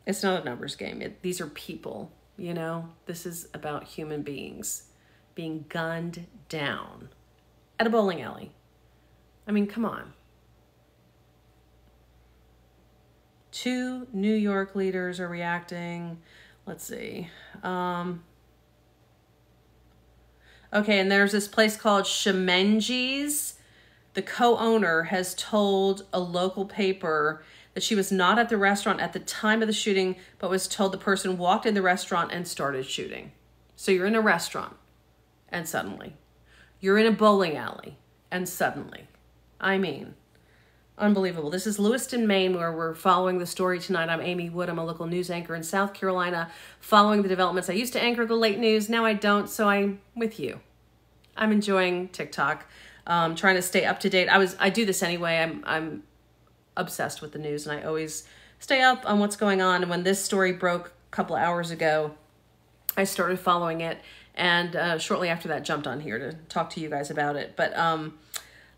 it's not a numbers game. These are people, you know? This is about human beings being gunned down at a bowling alley. I mean, come on. 2 New York leaders are reacting. Let's see. Okay, and there's this place called Shemenji's. The co-owner has told a local paper that she was not at the restaurant at the time of the shooting, but was told the person walked in the restaurant and started shooting. So you're in a restaurant, and suddenly. You're in a bowling alley, and suddenly. I mean, unbelievable. This is Lewiston, Maine, where we're following the story tonight. I'm Amy Wood. I'm a local news anchor in South Carolina, following the developments. I used to anchor the late news. Now I don't, so I'm with you. I'm enjoying TikTok, trying to stay up to date. I do this anyway. I'm obsessed with the news, and I always stay up on what's going on. And when this story broke a couple of hours ago, I started following it, and shortly after that jumped on here to talk to you guys about it. But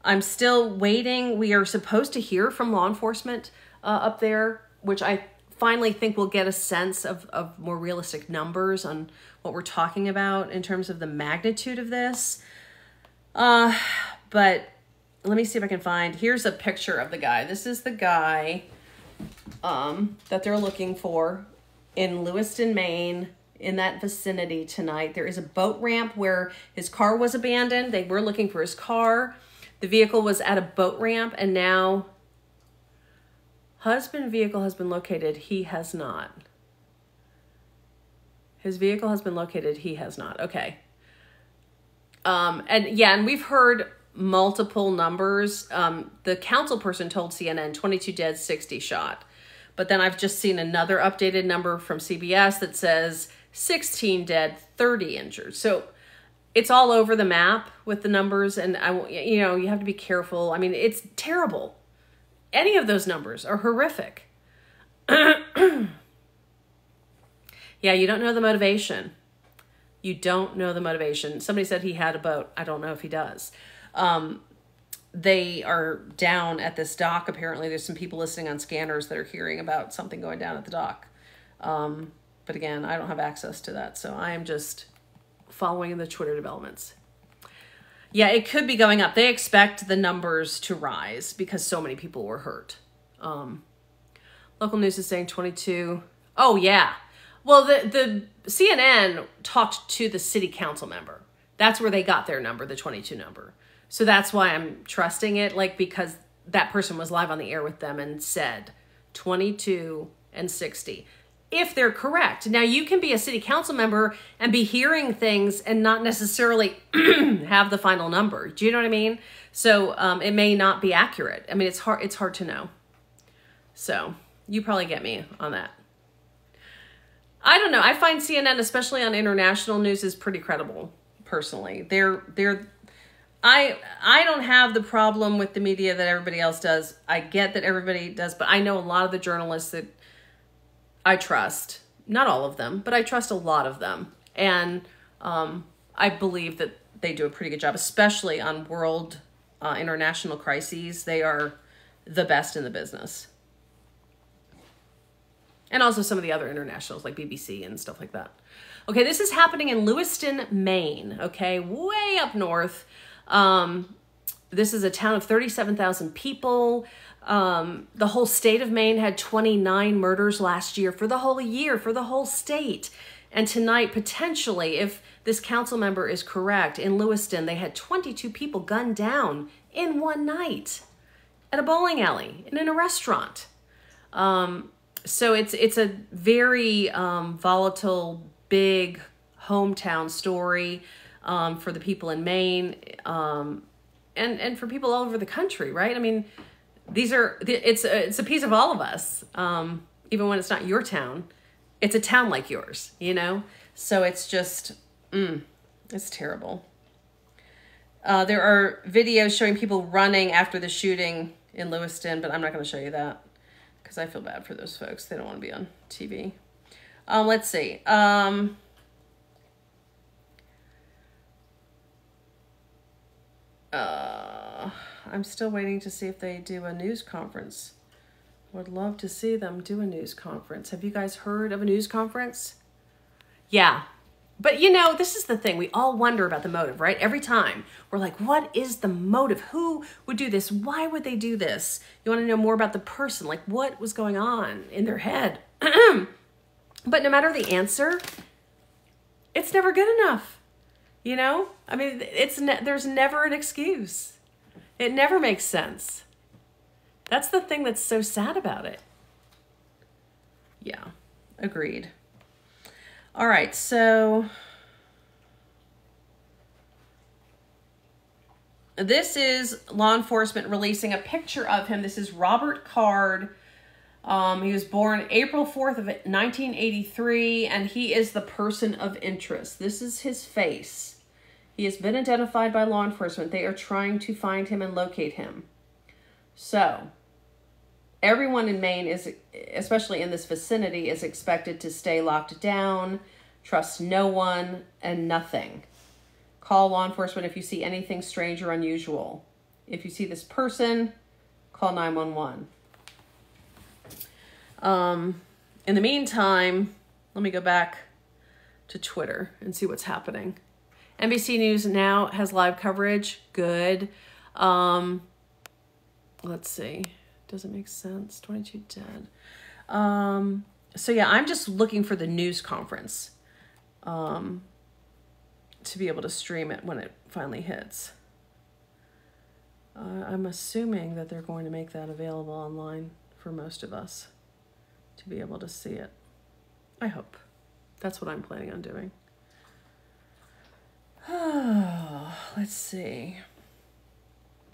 I'm still waiting. We are supposed to hear from law enforcement up there, which I finally think we'll get a sense of more realistic numbers on what we're talking about in terms of the magnitude of this. But let me see if I can find, here's a picture of the guy. This is the guy that they're looking for in Lewiston, Maine, in that vicinity tonight. There is a boat ramp where his car was abandoned. They were looking for his car. The vehicle was at a boat ramp, and now husband vehicle has been located. He has not. His vehicle has been located. He has not. Okay. And we've heard multiple numbers. The council person told CNN 22 dead, 60 shot. But then I've just seen another updated number from CBS that says 16 dead, 30 injured. So it's all over the map with the numbers, and you have to be careful. I mean, it's terrible. Any of those numbers are horrific. Yeah, you don't know the motivation. You don't know the motivation. Somebody said he had a boat. I don't know if he does. They are down at this dock. Apparently, there's some people listening on scanners that are hearing about something going down at the dock. But again, I don't have access to that, so I am just following the Twitter developments. Yeah, it could be going up. They expect the numbers to rise because so many people were hurt. Local news is saying 22. Oh, yeah. Well, the CNN talked to the city council member. That's where they got their number, the 22 number. So that's why I'm trusting it, like, because that person was live on the air with them and said 22 and 60. If they're correct. Now, you can be a city council member and be hearing things and not necessarily have the final number. Do you know what I mean? So it may not be accurate. I mean, it's hard to know. So you probably get me on that. I don't know. I find CNN, especially on international news, is pretty credible, personally. I don't have the problem with the media that everybody else does. I get that everybody does, but I know a lot of the journalists that I trust. Not all of them, but I trust a lot of them. And I believe that they do a pretty good job, especially on world international crises. They are the best in the business. And also some of the other internationals like BBC and stuff like that. Okay, this is happening in Lewiston, Maine, okay, way up north. This is a town of 37,000 people. The whole state of Maine had 29 murders last year, for the whole state. And tonight, potentially, if this council member is correct, in Lewiston, they had 22 people gunned down in one night at a bowling alley and in a restaurant. So it's a very volatile, big hometown story for the people in Maine and for people all over the country, right? I mean, it's a piece of all of us, even when it's not your town. It's a town like yours, you know? So it's just, it's terrible. There are videos showing people running after the shooting in Lewiston, but I'm not going to show you that because I feel bad for those folks. They don't want to be on TV. Let's see. I'm still waiting to see if they do a news conference. Would love to see them do a news conference. Have you guys heard of a news conference? Yeah. But you know, this is the thing. We all wonder about the motive, right? Every time we're like, what is the motive? Who would do this? Why would they do this? You want to know more about the person, like what was going on in their head. But no matter the answer, it's never good enough. You know, I mean, there's never an excuse. It never makes sense. That's the thing that's so sad about it. Yeah, agreed. All right, so this is law enforcement releasing a picture of him. This is Robert Card. He was born April 4th of 1983, and he is the person of interest. This is his face. He has been identified by law enforcement. They are trying to find him and locate him. So, everyone in Maine, especially in this vicinity, is expected to stay locked down, trust no one, and nothing. Call law enforcement if you see anything strange or unusual. If you see this person, call 911. In the meantime, let me go back to Twitter and see what's happening. NBC News now has live coverage. Good. Let's see. Doesn't make sense. 22 dead. So yeah, I'm just looking for the news conference to be able to stream it when it finally hits. I'm assuming that they're going to make that available online for most of us to be able to see it. I hope. That's what I'm planning on doing. Let's see.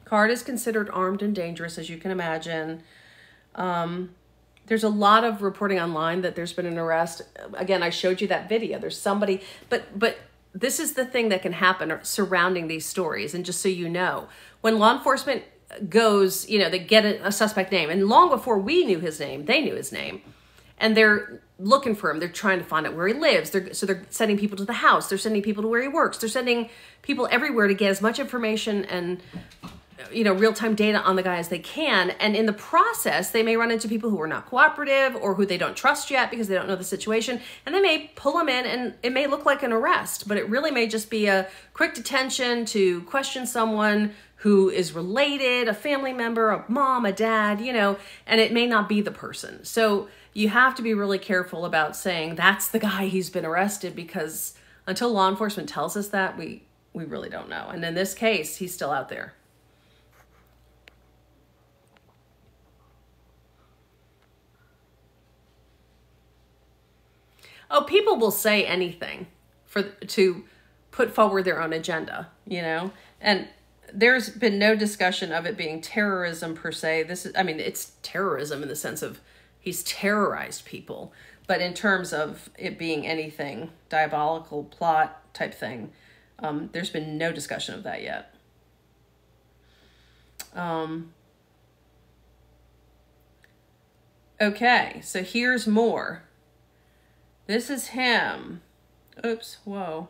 Card is considered armed and dangerous, as you can imagine. There's a lot of reporting online that there's been an arrest. Again, I showed you that video. There's somebody, but this is the thing that can happen surrounding these stories. And just so you know, when law enforcement goes, you know, they get a suspect name, and long before we knew his name, they knew his name, and they're looking for him. They're trying to find out where he lives. So they're sending people to the house. They're sending people to where he works. They're sending people everywhere to get as much information and, you know, real-time data on the guy as they can. And in the process, they may run into people who are not cooperative or who they don't trust yet because they don't know the situation. And they may pull them in, and it may look like an arrest, but it really may just be a quick detention to question someone who is related, a family member, a mom, a dad, you know, and it may not be the person. So you have to be really careful about saying that's the guy, he's been arrested, because until law enforcement tells us that, we really don't know. And in this case, he's still out there. Oh, people will say anything to put forward their own agenda, you know? And there's been no discussion of it being terrorism per se. It's terrorism in the sense of he's terrorized people. But in terms of it being anything, diabolical plot type thing, there's been no discussion of that yet. Okay, so here's more. This is him. Oops, whoa.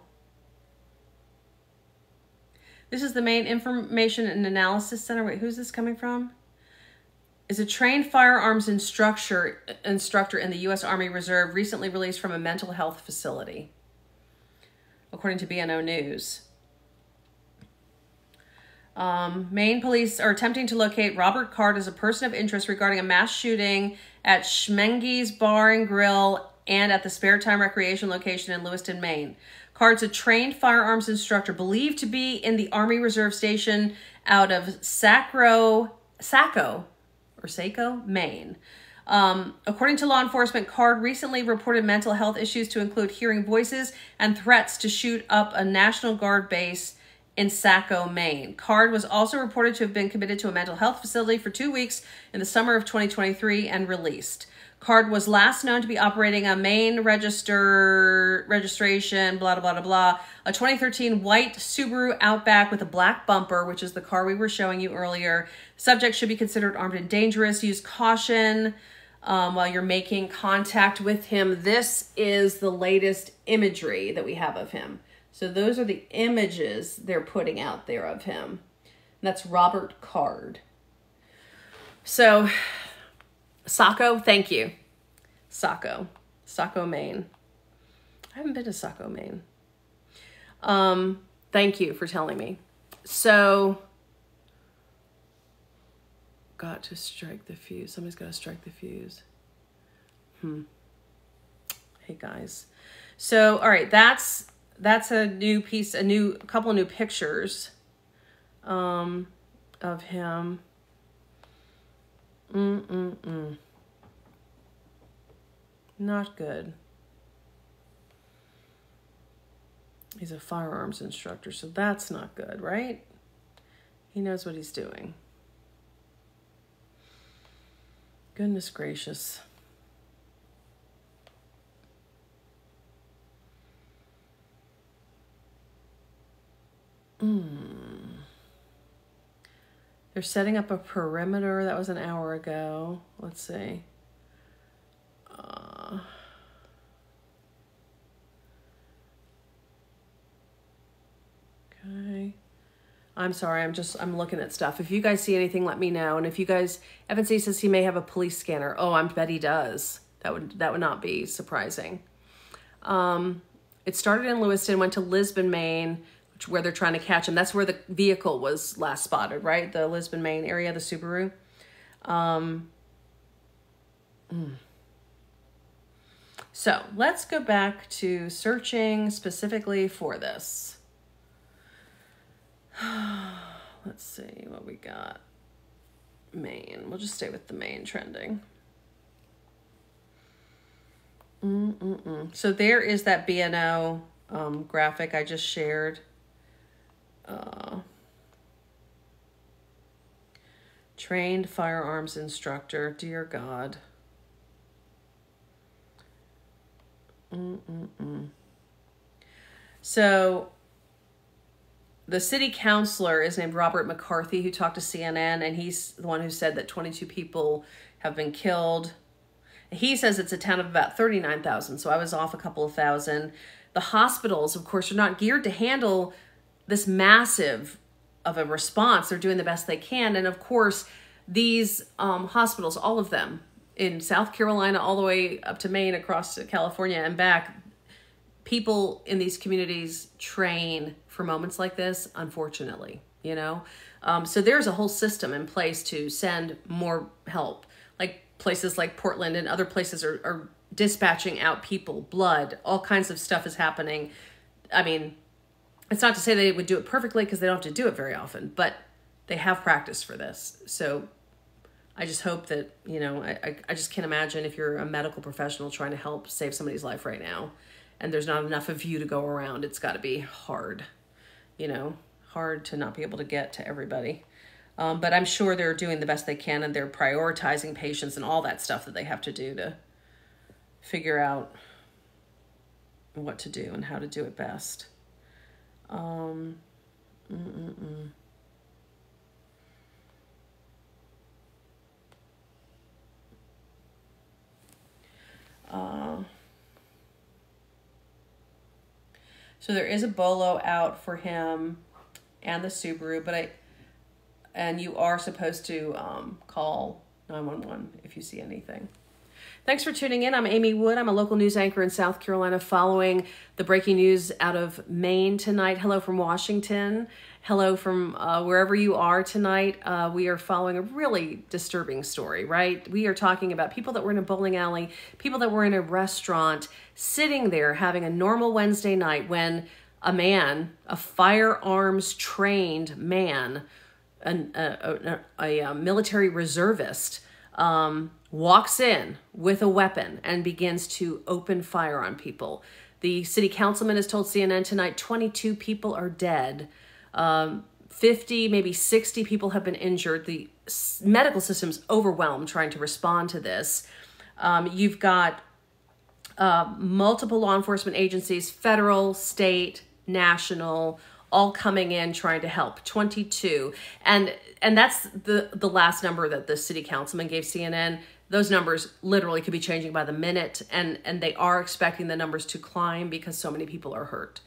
This is the Maine Information and Analysis Center. Wait, who's this coming from? Is a trained firearms instructor in the U.S. Army Reserve, recently released from a mental health facility, according to BNO News. Maine police are attempting to locate Robert Card as a person of interest regarding a mass shooting at Schmenge's Bar and Grill and at the Spare Time Recreation location in Lewiston, Maine. Card's a trained firearms instructor believed to be in the Army Reserve Station out of Saco, Maine. According to law enforcement, Card recently reported mental health issues to include hearing voices and threats to shoot up a National Guard base in Saco, Maine. Card was also reported to have been committed to a mental health facility for 2 weeks in the summer of 2023 and released. Card was last known to be operating a Maine registration, blah, blah, blah, blah, a 2013 white Subaru Outback with a black bumper, which is the car we were showing you earlier. Subject should be considered armed and dangerous. Use caution while you're making contact with him. This is the latest imagery that we have of him. So those are the images they're putting out there of him. And that's Robert Card. So Saco, thank you. Saco, Maine. I haven't been to Saco, Maine. Thank you for telling me. So, got to strike the fuse. Somebody's got to strike the fuse. Hey guys. So, all right, that's a new piece, a couple of new pictures of him. Not good. He's a firearms instructor, so that's not good, right? He knows what he's doing. Goodness gracious. They're setting up a perimeter. That was an hour ago. Let's see. Okay. I'm sorry. I'm looking at stuff. If you guys see anything, let me know. And if you guys, Evan C says he may have a police scanner. Oh, I bet he does. That would not be surprising. It started in Lewiston, went to Lisbon, Maine, where they're trying to catch him. That's where the vehicle was last spotted, right? The Lisbon, Maine area, the Subaru. So let's go back to searching specifically for this. Let's see what we got. Maine. We'll just stay with the Maine trending. So there is that BNO graphic I just shared. Trained firearms instructor. Dear God. So the city councilor is named Robert McCarthy, who talked to CNN, and he's the one who said that 22 people have been killed. He says it's a town of about 39,000, so I was off a couple of thousand. The hospitals, of course, are not geared to handle this massive of a response. They're doing the best they can. And of course, these hospitals, all of them, in South Carolina, all the way up to Maine, across to California and back, people in these communities train for moments like this, unfortunately, you know? So there's a whole system in place to send more help. Like places like Portland and other places are dispatching out people, blood, all kinds of stuff is happening. I mean, it's not to say they would do it perfectly because they don't have to do it very often, but they have practice for this. So I just hope that, you know, I just can't imagine if you're a medical professional trying to help save somebody's life right now and there's not enough of you to go around. It's got to be hard, you know, hard to not be able to get to everybody. But I'm sure they're doing the best they can and they're prioritizing patients and all that stuff that they have to do to figure out what to do and how to do it best. So there is a bolo out for him and the Subaru, and you are supposed to call 911 if you see anything. Thanks for tuning in. I'm Amy Wood. I'm a local news anchor in South Carolina following the breaking news out of Maine tonight. Hello from Washington. Hello from wherever you are tonight. We are following a really disturbing story, right? We are talking about people that were in a bowling alley, people that were in a restaurant, sitting there having a normal Wednesday night when a man, a firearms trained man, a military reservist, walks in with a weapon and begins to open fire on people. The city councilman has told CNN tonight 22 people are dead. 50, maybe 60 people have been injured. The medical system's overwhelmed trying to respond to this. You've got multiple law enforcement agencies, federal, state, national, all coming in trying to help. 22. And that's the last number that the city councilman gave CNN. Those numbers literally could be changing by the minute, and they are expecting the numbers to climb because so many people are hurt.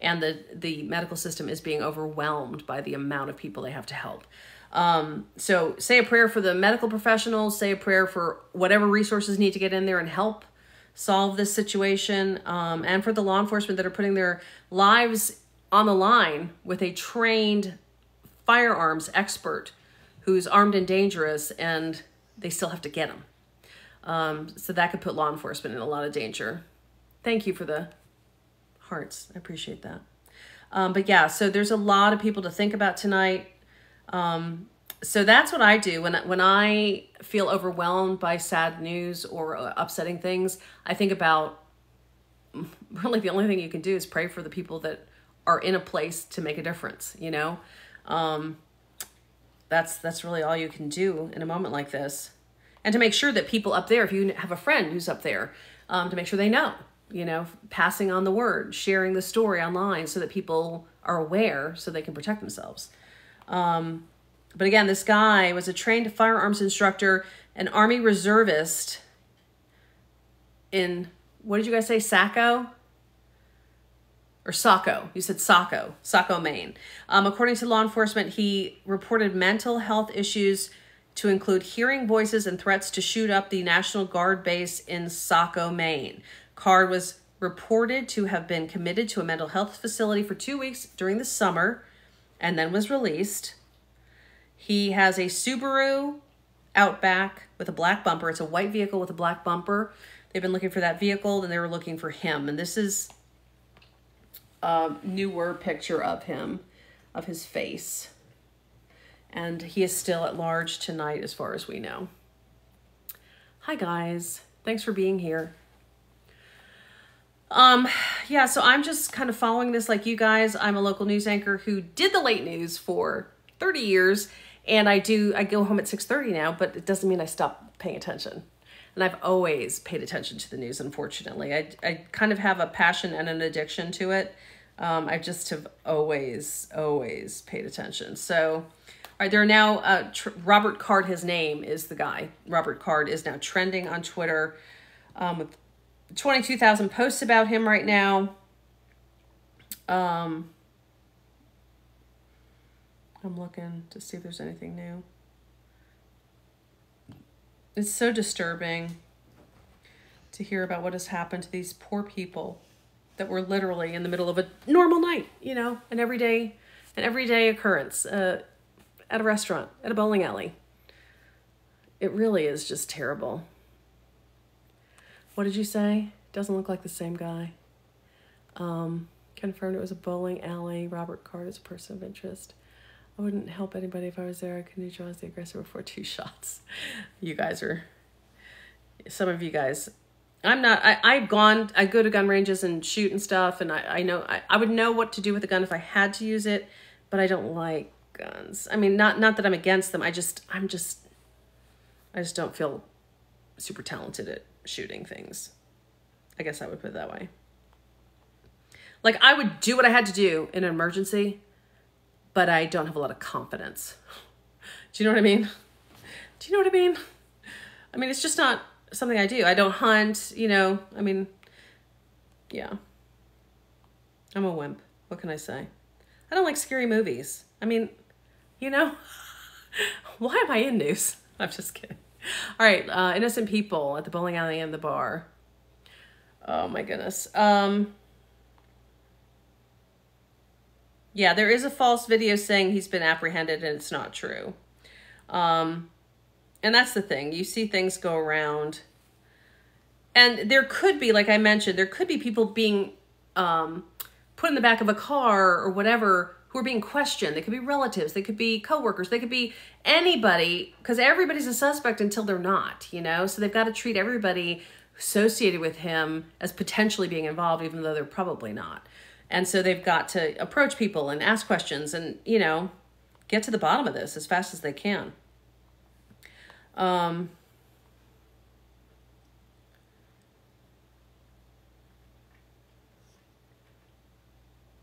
And the medical system is being overwhelmed by the amount of people they have to help. So say a prayer for the medical professionals, say a prayer for whatever resources need to get in there and help solve this situation, and for the law enforcement that are putting their lives on the line with a trained firearms expert who's armed and dangerous, and they still have to get him. So that could put law enforcement in a lot of danger. Thank you for the hearts. I appreciate that. But yeah, so there's a lot of people to think about tonight. So that's what I do when I feel overwhelmed by sad news or upsetting things. I think about, really the only thing you can do is pray for the people that are in a place to make a difference, you know? That's really all you can do in a moment like this. And to make sure that people up there, if you have a friend who's up there, to make sure they know, you know, passing on the word, sharing the story online so that people are aware so they can protect themselves. But again, this guy was a trained firearms instructor, an Army reservist in, what did you guys say, Saco? Or Saco. You said Saco, Maine. According to law enforcement, he reported mental health issues to include hearing voices and threats to shoot up the National Guard base in Saco, Maine. Card was reported to have been committed to a mental health facility for 2 weeks during the summer and then was released. He has a Subaru Outback with a black bumper. It's a white vehicle with a black bumper. They've been looking for that vehicle, and they were looking for him. And this is a newer picture of him, of his face. And he is still at large tonight as far as we know. Hi, guys. Thanks for being here. Yeah, so I'm just kind of following this like you guys. I'm a local news anchor who did the late news for 30 years. And I go home at 6:30 now, but it doesn't mean I stop paying attention. And I've always paid attention to the news, unfortunately. I kind of have a passion and an addiction to it. I just have always paid attention. So, all right, there are now, Robert Card, his name is the guy. Robert Card is now trending on Twitter with 22,000 posts about him right now. I'm looking to see if there's anything new. It's so disturbing to hear about what has happened to these poor people that were literally in the middle of a normal night, you know, an everyday occurrence at a restaurant, at a bowling alley. It really is just terrible. What did you say? Doesn't look like the same guy. Confirmed it was a bowling alley. Robert Card is a person of interest. I wouldn't help anybody if I was there. I could neutralize the aggressor before 2 shots. You guys are, some of you guys, I'm not, I go to gun ranges and shoot and stuff, and I know, I would know what to do with a gun if I had to use it, but I don't like guns. I mean, not that I'm against them. I just don't feel super talented at shooting things. I guess I would put it that way. Like, I would do what I had to do in an emergency, but I don't have a lot of confidence. Do you know what I mean? Do you know what I mean? I mean, it's just not something I do. I don't hunt, you know, I mean, yeah. I'm a wimp. What can I say? I don't like scary movies. I mean, you know, why am I in news? I'm just kidding. All right, innocent people at the bowling alley and the bar. Oh my goodness. Yeah, there is a false video saying he's been apprehended, and it's not true. And that's the thing. You see things go around. And there could be, like I mentioned, there could be people being put in the back of a car or whatever who are being questioned. They could be relatives. They could be coworkers. They could be anybody, because everybody's a suspect until they're not, you know? So they've got to treat everybody associated with him as potentially being involved, even though they're probably not. And so they've got to approach people and ask questions and, you know, get to the bottom of this as fast as they can.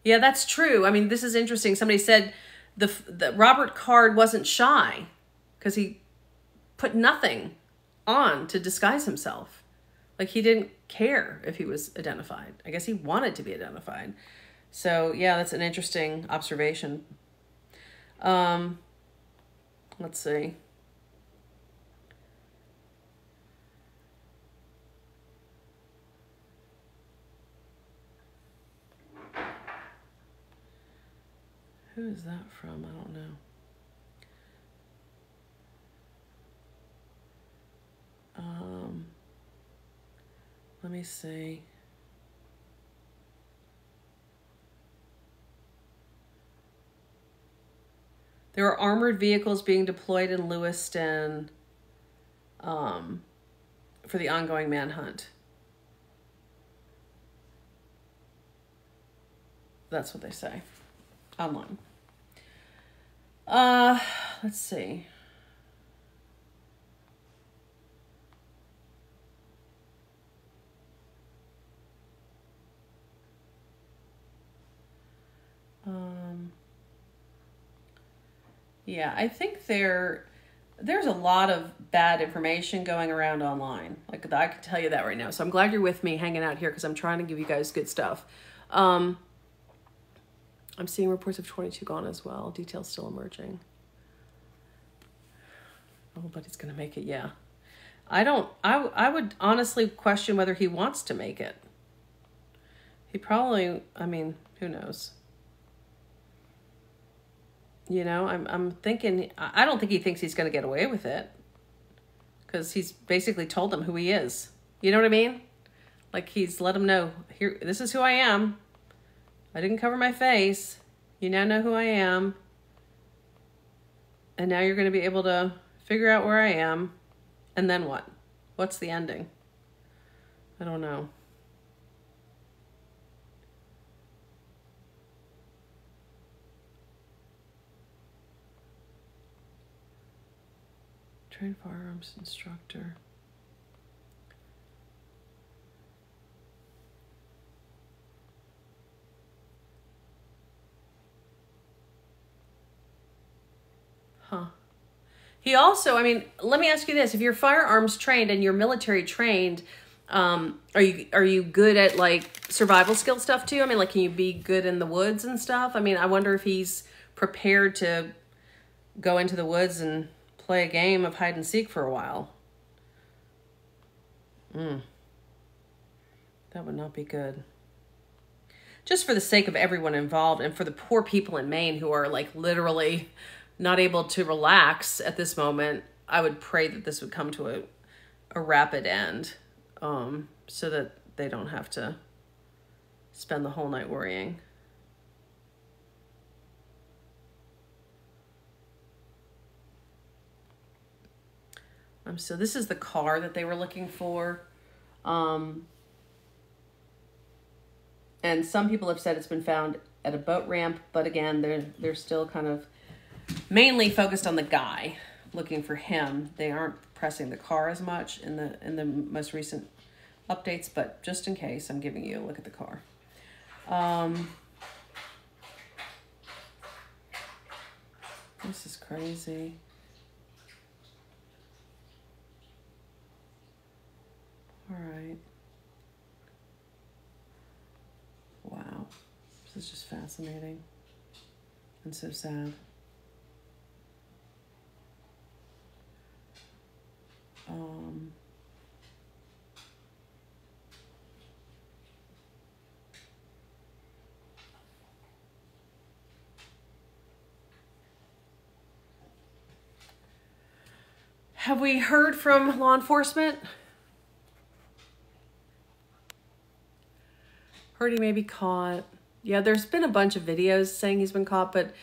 Yeah, that's true. I mean, this is interesting. Somebody said the Robert Card wasn't shy because he put nothing on to disguise himself. Like, he didn't care if he was identified. I guess he wanted to be identified. So, yeah, that's an interesting observation. Let's see. Who is that from? I don't know. Let me see. There are armored vehicles being deployed in Lewiston for the ongoing manhunt. That's what they say online. Let's see. Yeah, I think there's a lot of bad information going around online. Like, I can tell you that right now. So I'm glad you're with me hanging out here because I'm trying to give you guys good stuff. I'm seeing reports of 22 gone as well. Details still emerging. Oh, but he's going to make it. Yeah. I would honestly question whether he wants to make it. He probably, I mean, who knows? You know, I'm thinking, I don't think he thinks he's going to get away with it. Because he's basically told them who he is. You know what I mean? Like, he's let them know, here, this is who I am. I didn't cover my face. You now know who I am. And now you're going to be able to figure out where I am. And then what? What's the ending? I don't know. Trained firearms instructor. Huh. He also, I mean, let me ask you this. If you're firearms trained and you're military trained, are you good at, like, survival skill stuff too? I mean, like, can you be good in the woods and stuff? I mean, I wonder if he's prepared to go into the woods and play a game of hide and seek for a while. That would not be good. Just for the sake of everyone involved and for the poor people in Maine who are, like, literally not able to relax at this moment. I would pray that this would come to a rapid end, so that they don't have to spend the whole night worrying. So this is the car that they were looking for. And some people have said it's been found at a boat ramp, but again, they're still kind of mainly focused on the guy, looking for him. They aren't pressing the car as much in the most recent updates, but just in case, I'm giving you a look at the car. This is crazy. All right. Wow. This is just fascinating and so sad. Have we heard from law enforcement? Heard he may be caught. Yeah, there's been a bunch of videos saying he's been caught, but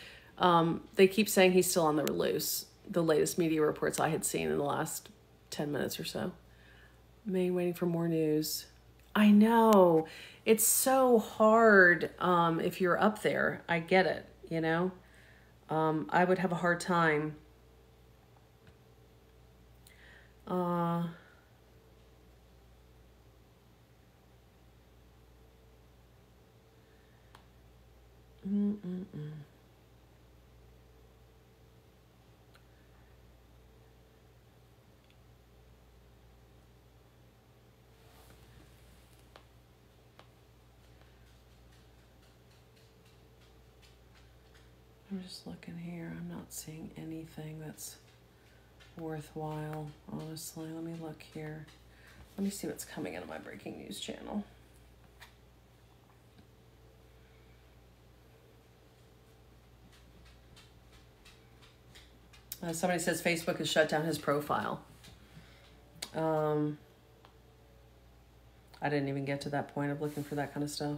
they keep saying he's still on the loose. The latest media reports I had seen in the last 10 minutes or so. Maine waiting for more news. I know. It's so hard if you're up there. I get it, you know. I would have a hard time. I'm just looking here. I'm not seeing anything that's worthwhile, honestly. Let me look here. Let me see what's coming into my breaking news channel. Somebody says Facebook has shut down his profile. I didn't even get to that point of looking for that kind of stuff.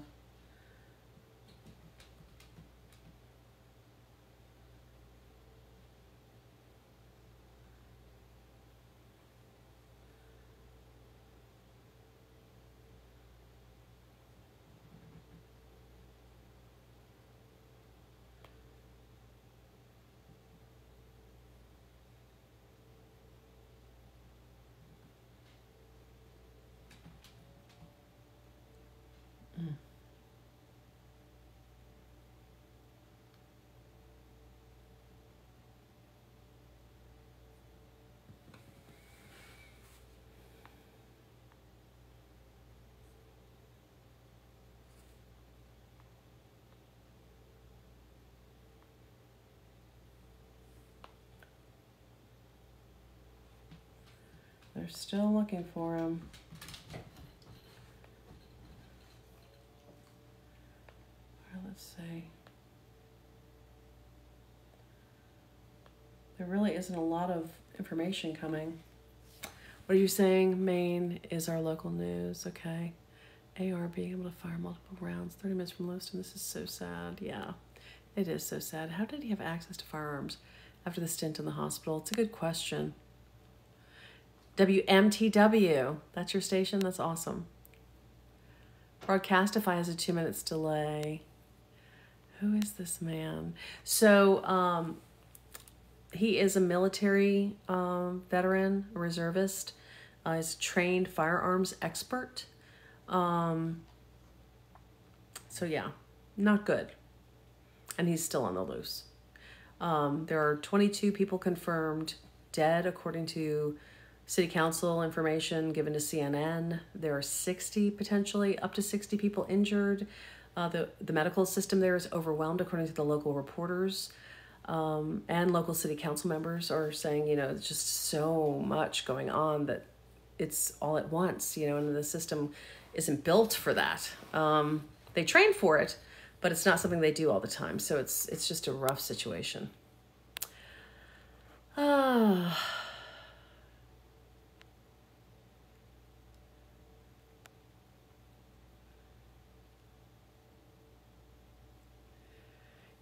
They're still looking for him. All right, let's see. There really isn't a lot of information coming. What are you saying? Maine is our local news. Okay. AR being able to fire multiple rounds 30 minutes from Lewiston. This is so sad. Yeah, it is so sad. How did he have access to firearms after the stint in the hospital? It's a good question. WMTW. That's your station? That's awesome. Broadcastify has a 2 minutes delay. Who is this man? So he is a military veteran, a reservist. He's a trained firearms expert. So yeah, not good. And he's still on the loose. There are 22 people confirmed dead, according to City Council information given to CNN. There are 60, potentially up to 60 people injured. The medical system there is overwhelmed, according to the local reporters. And local City Council members are saying, you know, it's just so much going on that it's all at once, you know, and the system isn't built for that. They train for it, but it's not something they do all the time. So it's just a rough situation.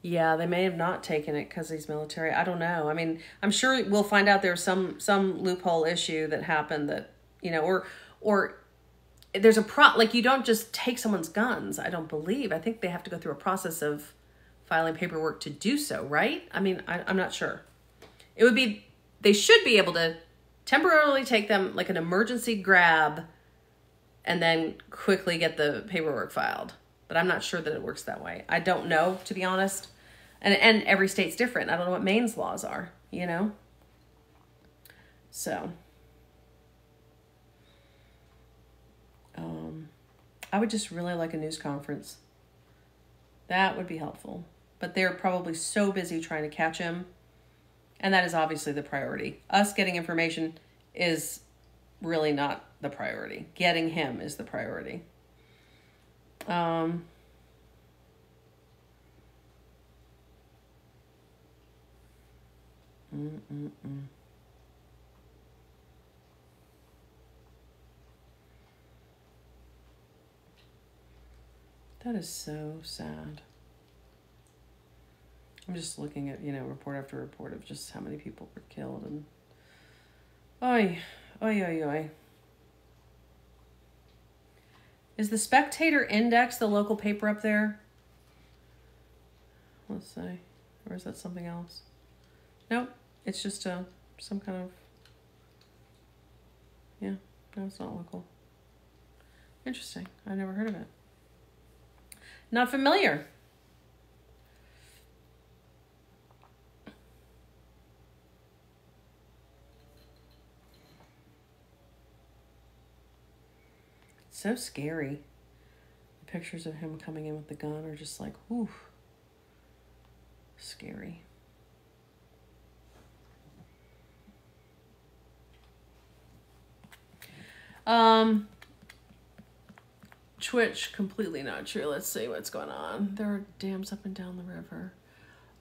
Yeah, they may have not taken it because he's military. I don't know. I mean, I'm sure we'll find out there's some loophole issue that happened that, or there's like you don't just take someone's guns. I don't believe. I think they have to go through a process of filing paperwork to do so, right? I mean, I'm not sure. They should be able to temporarily take them like an emergency grab and then quickly get the paperwork filed. But I'm not sure that it works that way. I don't know, to be honest. And every state's different. I don't know what Maine's laws are, So, I would just really like a news conference. That would be helpful. But they're probably so busy trying to catch him. And that is obviously the priority. Us getting information is really not the priority. Getting him is the priority. That is so sad. I'm just looking at, report after report of just how many people were killed and oy. Is the Spectator Index the local paper up there? Let's see. Or is that something else? Nope. It's just some kind of... Yeah. No, it's not local. Interesting. I've never heard of it. Not familiar. So scary. The pictures of him coming in with the gun are just like, whew, scary. Twitch, completely not true. Let's see what's going on. There are dams up and down the river.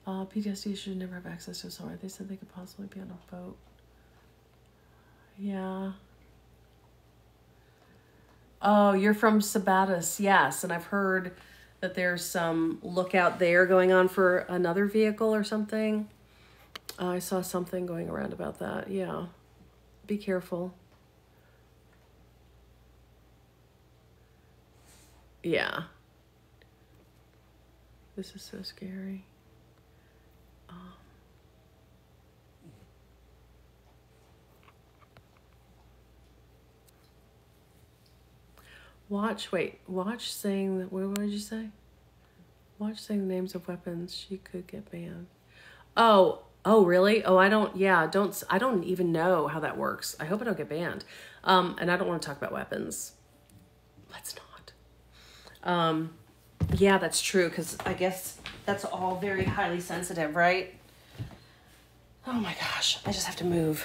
PTSD should never have access to a solar. They said they could possibly be on a boat. Yeah. Oh, you're from Sabatis, yes. And I've heard that there's some lookout there going on for another vehicle or something. I saw something going around about that. Yeah. Be careful. Yeah. This is so scary. Watch saying that, what did you say? Watch saying the names of weapons she could get banned. Oh, really? Oh, I don't even know how that works. I hope I don't get banned. And I don't want to talk about weapons. Let's not. Yeah, that's true, because I guess that's all very highly sensitive, right? Oh my gosh, I just have to move.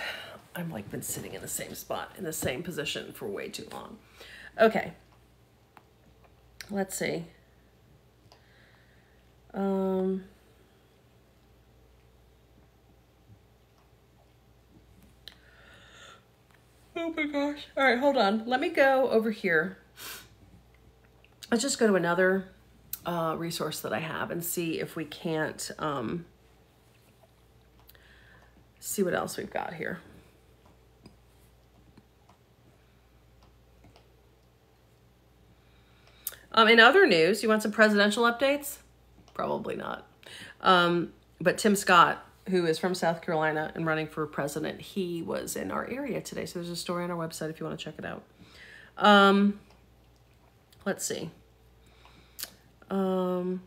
I'm like been sitting in the same spot, in the same position for way too long. Okay. Let's see. Oh my gosh. All right, hold on. Let me go over here. Let's just go to another resource that I have and see if we can't see what else we've got here. In other news, you want some presidential updates? Probably not. But Tim Scott, who is from South Carolina and running for president, he was in our area today. So there's a story on our website if you want to check it out. Let's see. Oh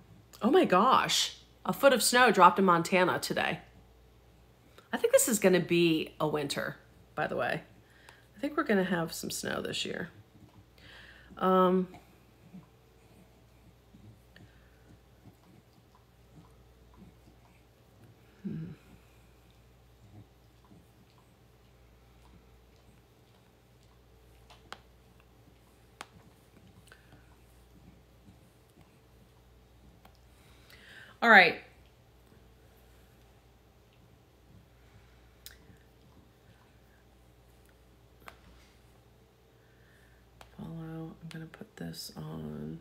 my gosh. A foot of snow dropped in Montana today. I think this is going to be a winter, by the way. I think we're going to have some snow this year. All right. Follow. I'm going to put this on.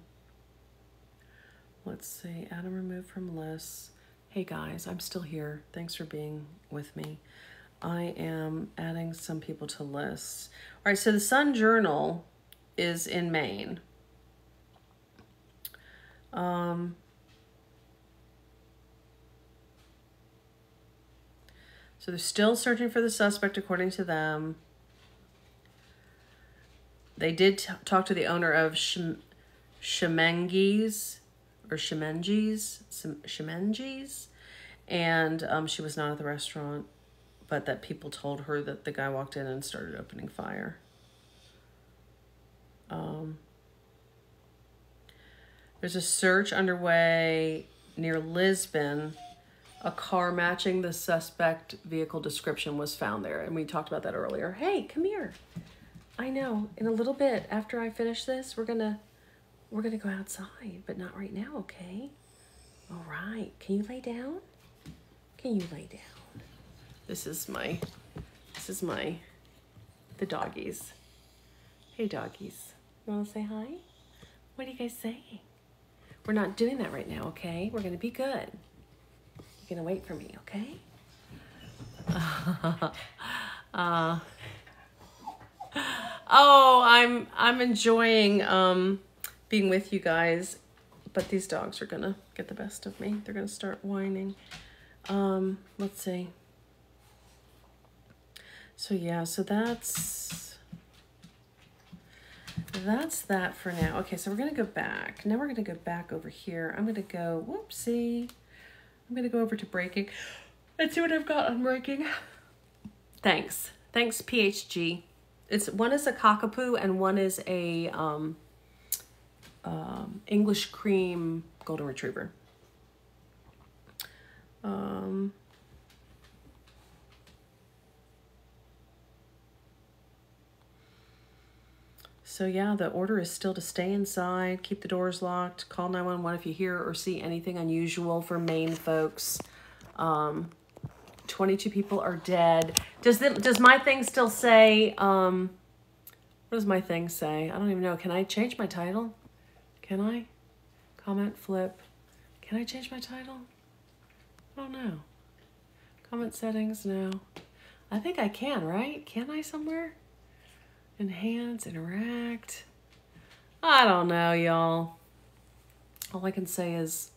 Let's see. Adam removed from lists. Hey guys, I'm still here. Thanks for being with me. I am adding some people to lists. All right, so the Sun Journal is in Maine. So they're still searching for the suspect, according to them. They did talk to the owner of Shemenges, and she was not at the restaurant, but that people told her that the guy walked in and started opening fire. There's a search underway near Lewiston. A car matching the suspect vehicle description was found there, and we talked about that earlier. Hey, come here. I know. In a little bit, after I finish this, we're gonna go outside, but not right now, okay? All right. Can you lay down? Can you lay down? This is the doggies. Hey, doggies. You want to say hi? What are you guys saying? We're not doing that right now, okay? We're gonna be good. You're gonna wait for me, okay? Oh, I'm enjoying being with you guys, but these dogs are gonna get the best of me. They're gonna start whining. Let's see. So yeah, so that's that for now. Okay, so we're gonna go back. Now we're gonna go back over here. I'm gonna go, whoopsie. I'm gonna go over to breaking. Let's see what I've got on breaking. Thanks, PHG. One is a cockapoo and one is a English cream golden retriever. So yeah, the order is still to stay inside, keep the doors locked, call 911 if you hear or see anything unusual for Maine folks. 22 people are dead. Does my thing still say, what does my thing say? I don't even know. Can I change my title? Can I? Comment, flip. Can I change my title? I don't know. Comment settings, no. I think I can, right? Can I somewhere? Enhance, interact. I don't know, y'all. All I can say is,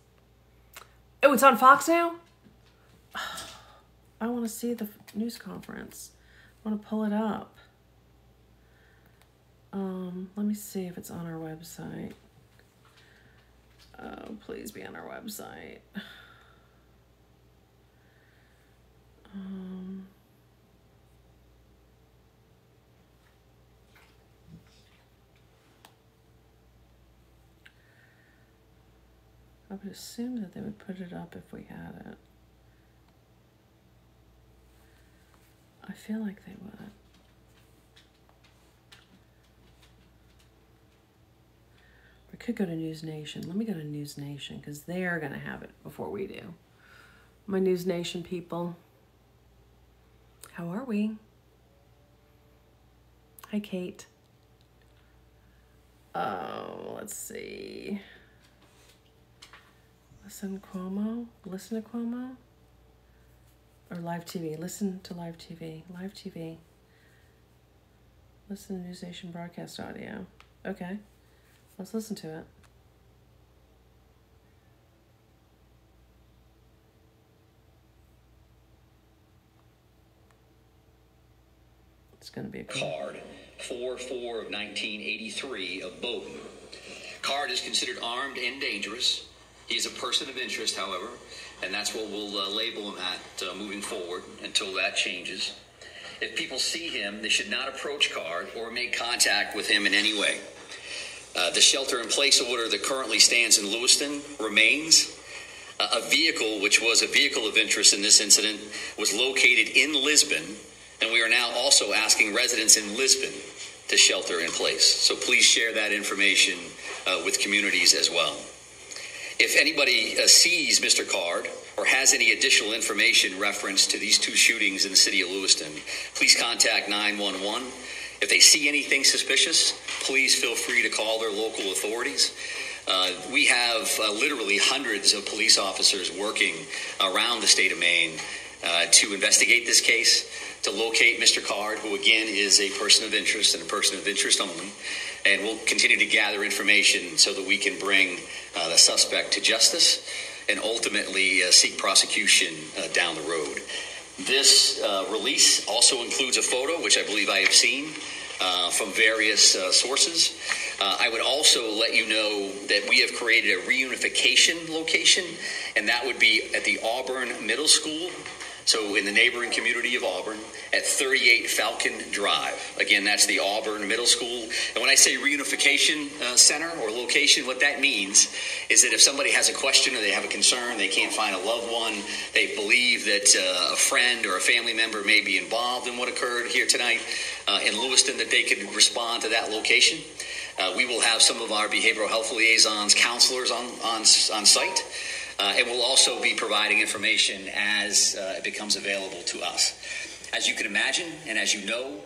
oh, it's on Fox now? I want to see the news conference. I want to pull it up. Let me see if it's on our website. Oh, please be on our website. I would assume that they would put it up if we had it. I feel like they would. We could go to News Nation. Let me go to News Nation because they're going to have it before we do. My News Nation people. How are we? Hi, Kate. Oh, let's see. Listen to Cuomo? Or live TV? Listen to live TV. Live TV. Listen to News Nation broadcast audio. Okay. Let's listen to it. It's going to be a Card 4/4 of 1983 of Bowdoin. Card is considered armed and dangerous. He is a person of interest, however, and that's what we'll label him at moving forward until that changes. If people see him, they should not approach Card or make contact with him in any way. The shelter-in-place order that currently stands in Lewiston remains. A vehicle, which was a vehicle of interest in this incident, was located in Lisbon, and we are now also asking residents in Lisbon to shelter in place. So please share that information with communities as well. If anybody sees Mr. Card or has any additional information reference to these two shootings in the city of Lewiston, please contact 911. If they see anything suspicious, please feel free to call their local authorities. We have literally hundreds of police officers working around the state of Maine to investigate this case, to locate Mr. Card, who again is a person of interest and a person of interest only. And we'll continue to gather information so that we can bring the suspect to justice and ultimately seek prosecution down the road. This release also includes a photo, which I believe I have seen from various sources. I would also let you know that we have created a reunification location, and that would be at the Auburn Middle School, so in the neighboring community of Auburn, at 38 Falcon Drive. Again, that's the Auburn Middle School. And when I say reunification center or location, what that means is that if somebody has a question or they have a concern, they can't find a loved one, they believe that a friend or a family member may be involved in what occurred here tonight in Lewiston, that they could respond to that location. We will have some of our behavioral health liaisons, counselors on site. And we'll also be providing information as it becomes available to us. As you can imagine, and as you know,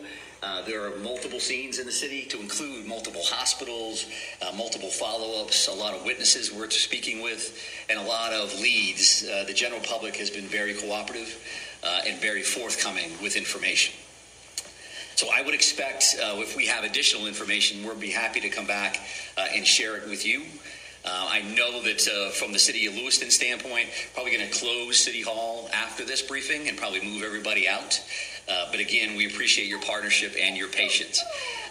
there are multiple scenes in the city, to include multiple hospitals, multiple follow-ups, a lot of witnesses we're speaking with, and a lot of leads. The general public has been very cooperative and very forthcoming with information. So I would expect if we have additional information, we'll be happy to come back and share it with you. I know that from the city of Lewiston standpoint, probably going to close City Hall after this briefing and probably move everybody out. But again, we appreciate your partnership and your patience.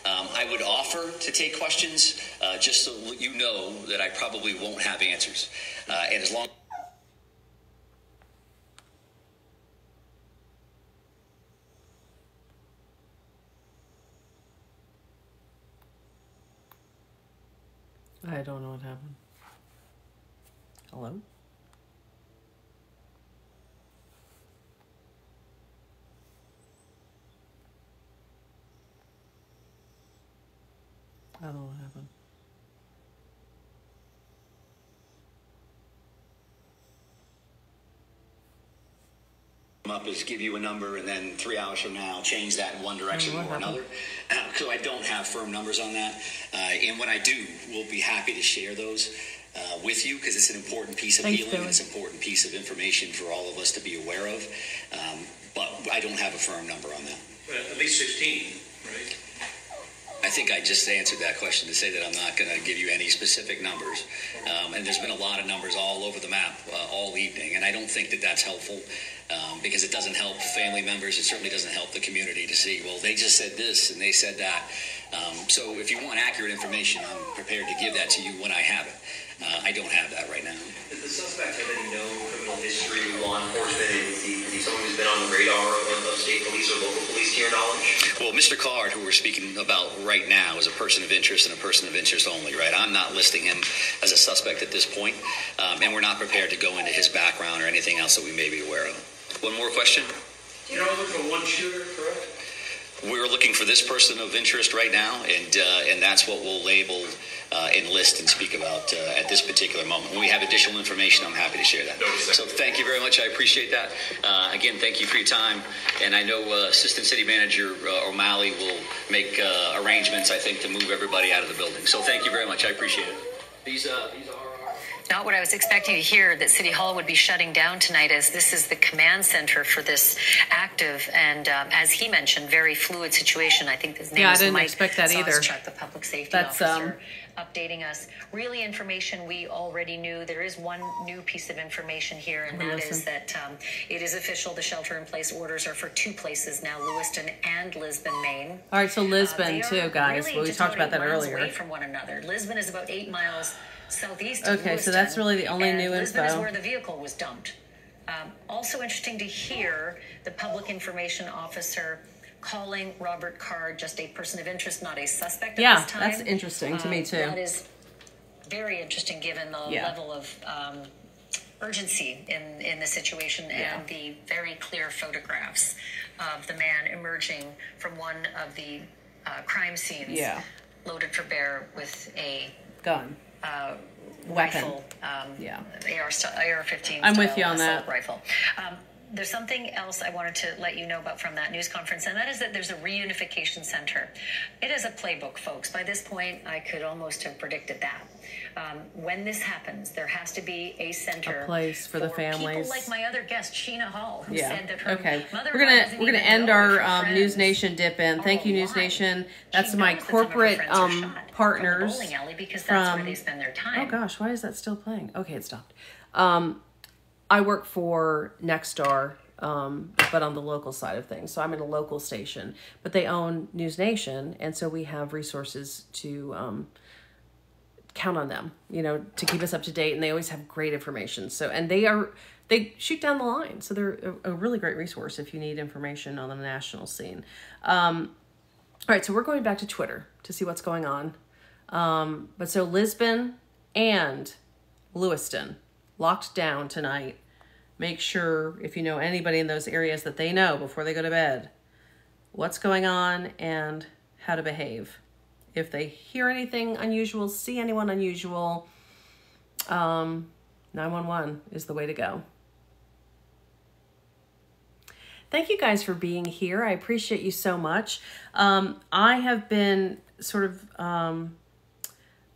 I would offer to take questions just so you know that I probably won't have answers. And as long I don't know what happened. Hello? I don't know what happened. up is give you a number and then 3 hours from now change that in one direction or another. So I don't have firm numbers on that. And when I do, we'll be happy to share those with you, because it's an important piece of healing and it's an important piece of information for all of us to be aware of. But I don't have a firm number on that. Well, at least 16, right? I think I just answered that question to say that I'm not going to give you any specific numbers. And there's been a lot of numbers all over the map all evening, and I don't think that that's helpful because it doesn't help family members. It certainly doesn't help the community to see, well, they just said this and they said that. So if you want accurate information, I'm prepared to give that to you when I have it. I don't have that right now. Does the suspect have any known criminal history, law enforcement? Is he someone who's been on the radar of state police or local police, to your knowledge? Well, Mr. Card, who we're speaking about right now, is a person of interest and a person of interest only, right? I'm not listing him as a suspect at this point, and we're not prepared to go into his background or anything else that we may be aware of. One more question? You're not looking for one shooter, correct? We're looking for this person of interest right now, and that's what we'll label enlist and speak about at this particular moment. When we have additional information, I'm happy to share that. So thank you very much. I appreciate that. Again, thank you for your time. And I know Assistant City Manager O'Malley will make arrangements, I think, to move everybody out of the building. So thank you very much. I appreciate it. These are not what I was expecting to hear, that City Hall would be shutting down tonight, as this is the command center for this active and, as he mentioned, very fluid situation. I think his name is Mike. I didn't expect that either. Chuck, the public safety officer, updating us. Really information we already knew. There is one new piece of information here, and that is that it is official. The shelter-in-place orders are for two places now, Lewiston and Lisbon, Maine. All right, so Lisbon too, guys. Really we talked about that earlier. Away from one another. Lisbon is about 8 miles southeast of Okay, Lewiston, so that's really the only new Lisbon info. is where the vehicle was dumped. Also interesting to hear the public information officer calling Robert Card just a person of interest, not a suspect at this time. Yeah, that's interesting to me too. That is very interesting given the level of urgency in the situation and the very clear photographs of the man emerging from one of the crime scenes, loaded for bear with a gun. Rifle, AR-15 I'm with you on that. rifle. there's something else I wanted to let you know about from that news conference, and that is that there's a reunification center. It is a playbook, folks. By this point, I could almost have predicted that. When this happens, there has to be a center, a place for the families. People like my other guest, Sheena Hall, who said that her mother we're gonna end our News Nation dip in. Thank you, News Nation. That's my corporate partners because that's where they spend their time. Oh gosh, why is that still playing? Okay, it stopped. I work for Nexstar, but on the local side of things. So I'm in a local station, but they own News Nation, and so we have resources to count on them, you know, to keep us up to date, and they always have great information. So, and they shoot down the line, so they're a really great resource if you need information on the national scene. All right, so we're going back to Twitter to see what's going on. But so Lisbon and Lewiston locked down tonight. Make sure, if you know anybody in those areas, that they know before they go to bed what's going on and how to behave. If they hear anything unusual, see anyone unusual, 911 is the way to go. Thank you guys for being here. I appreciate you so much. I have been sort of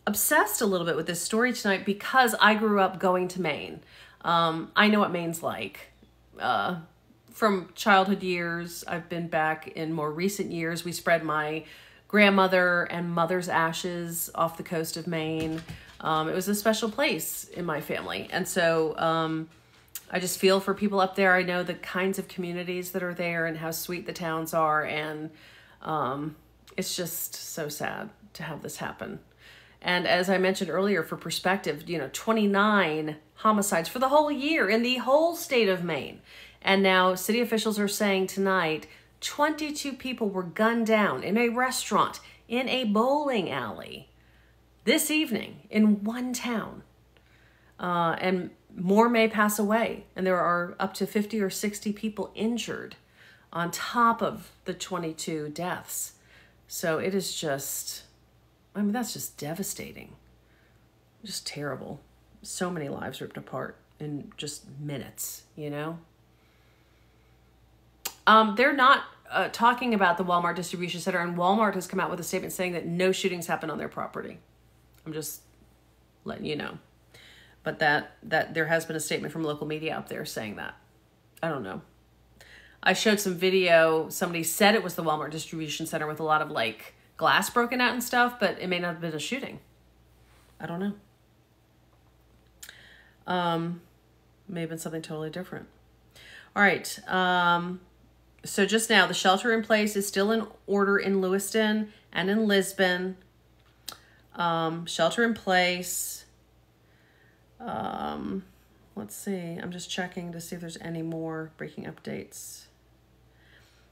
obsessed a little bit with this story tonight because I grew up going to Maine. I know what Maine's like. From childhood years, I've been back in more recent years. We spread my grandmother and mother's ashes off the coast of Maine. It was a special place in my family. And so I just feel for people up there. I know the kinds of communities that are there and how sweet the towns are. And it's just so sad to have this happen. And as I mentioned earlier, for perspective, you know, 29 homicides for the whole year in the whole state of Maine. And now city officials are saying tonight 22 people were gunned down in a restaurant, in a bowling alley this evening in one town. And more may pass away. And there are up to 50 or 60 people injured on top of the 22 deaths. So it is just, I mean, that's just devastating. Just terrible. So many lives ripped apart in just minutes, you know? They're not talking about the Walmart distribution center, and Walmart has come out with a statement saying that no shootings happen on their property. I'm just letting you know. But that there has been a statement from local media up there saying that. I don't know. I showed some video. Somebody said it was the Walmart distribution center with a lot of like glass broken out and stuff, but it may not have been a shooting. I don't know. May have been something totally different. All right. So just now, the shelter in place is still in order in Lewiston and in Lisbon. Shelter in place. Let's see. I'm just checking to see if there's any more breaking updates.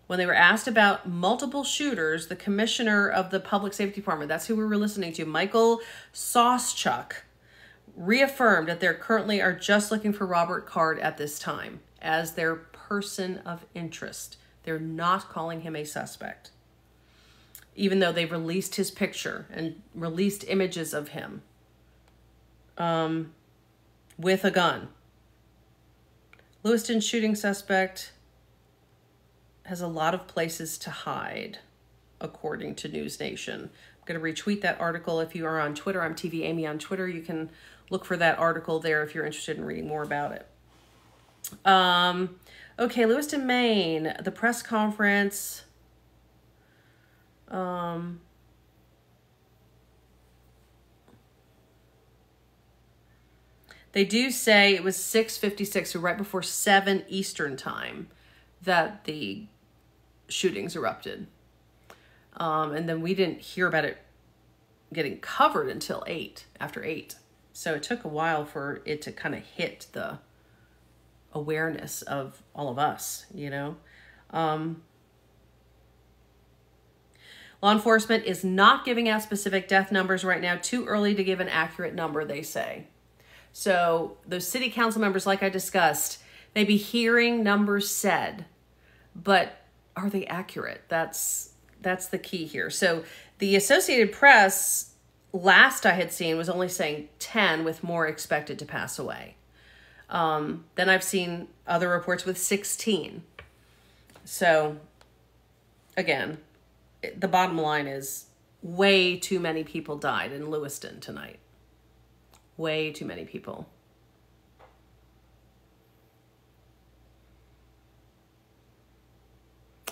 When they were asked about multiple shooters, the commissioner of the Public Safety Department, that's who we were listening to, Michael Sauschuk, reaffirmed that they currently are just looking for Robert Card at this time as their person of interest. They're not calling him a suspect, even though they've released his picture and released images of him with a gun. Lewiston shooting suspect has a lot of places to hide, according to News Nation. I'm going to retweet that article. If you are on Twitter, I'm TV Amy on Twitter. You can look for that article there if you're interested in reading more about it. Okay, Lewiston, Maine, the press conference. They do say it was 6:56, so right before 7 Eastern time, that the shootings erupted. And then we didn't hear about it getting covered until after 8. So it took a while for it to kind of hit the awareness of all of us, you know. Law enforcement is not giving out specific death numbers right now. Too early to give an accurate number, they say. So those city council members, like I discussed, may be hearing numbers said, but are they accurate? That's the key here. So the Associated Press, last I had seen, was only saying 10 with more expected to pass away. Then I've seen other reports with 16. So, again, the bottom line is way too many people died in Lewiston tonight. Way too many people.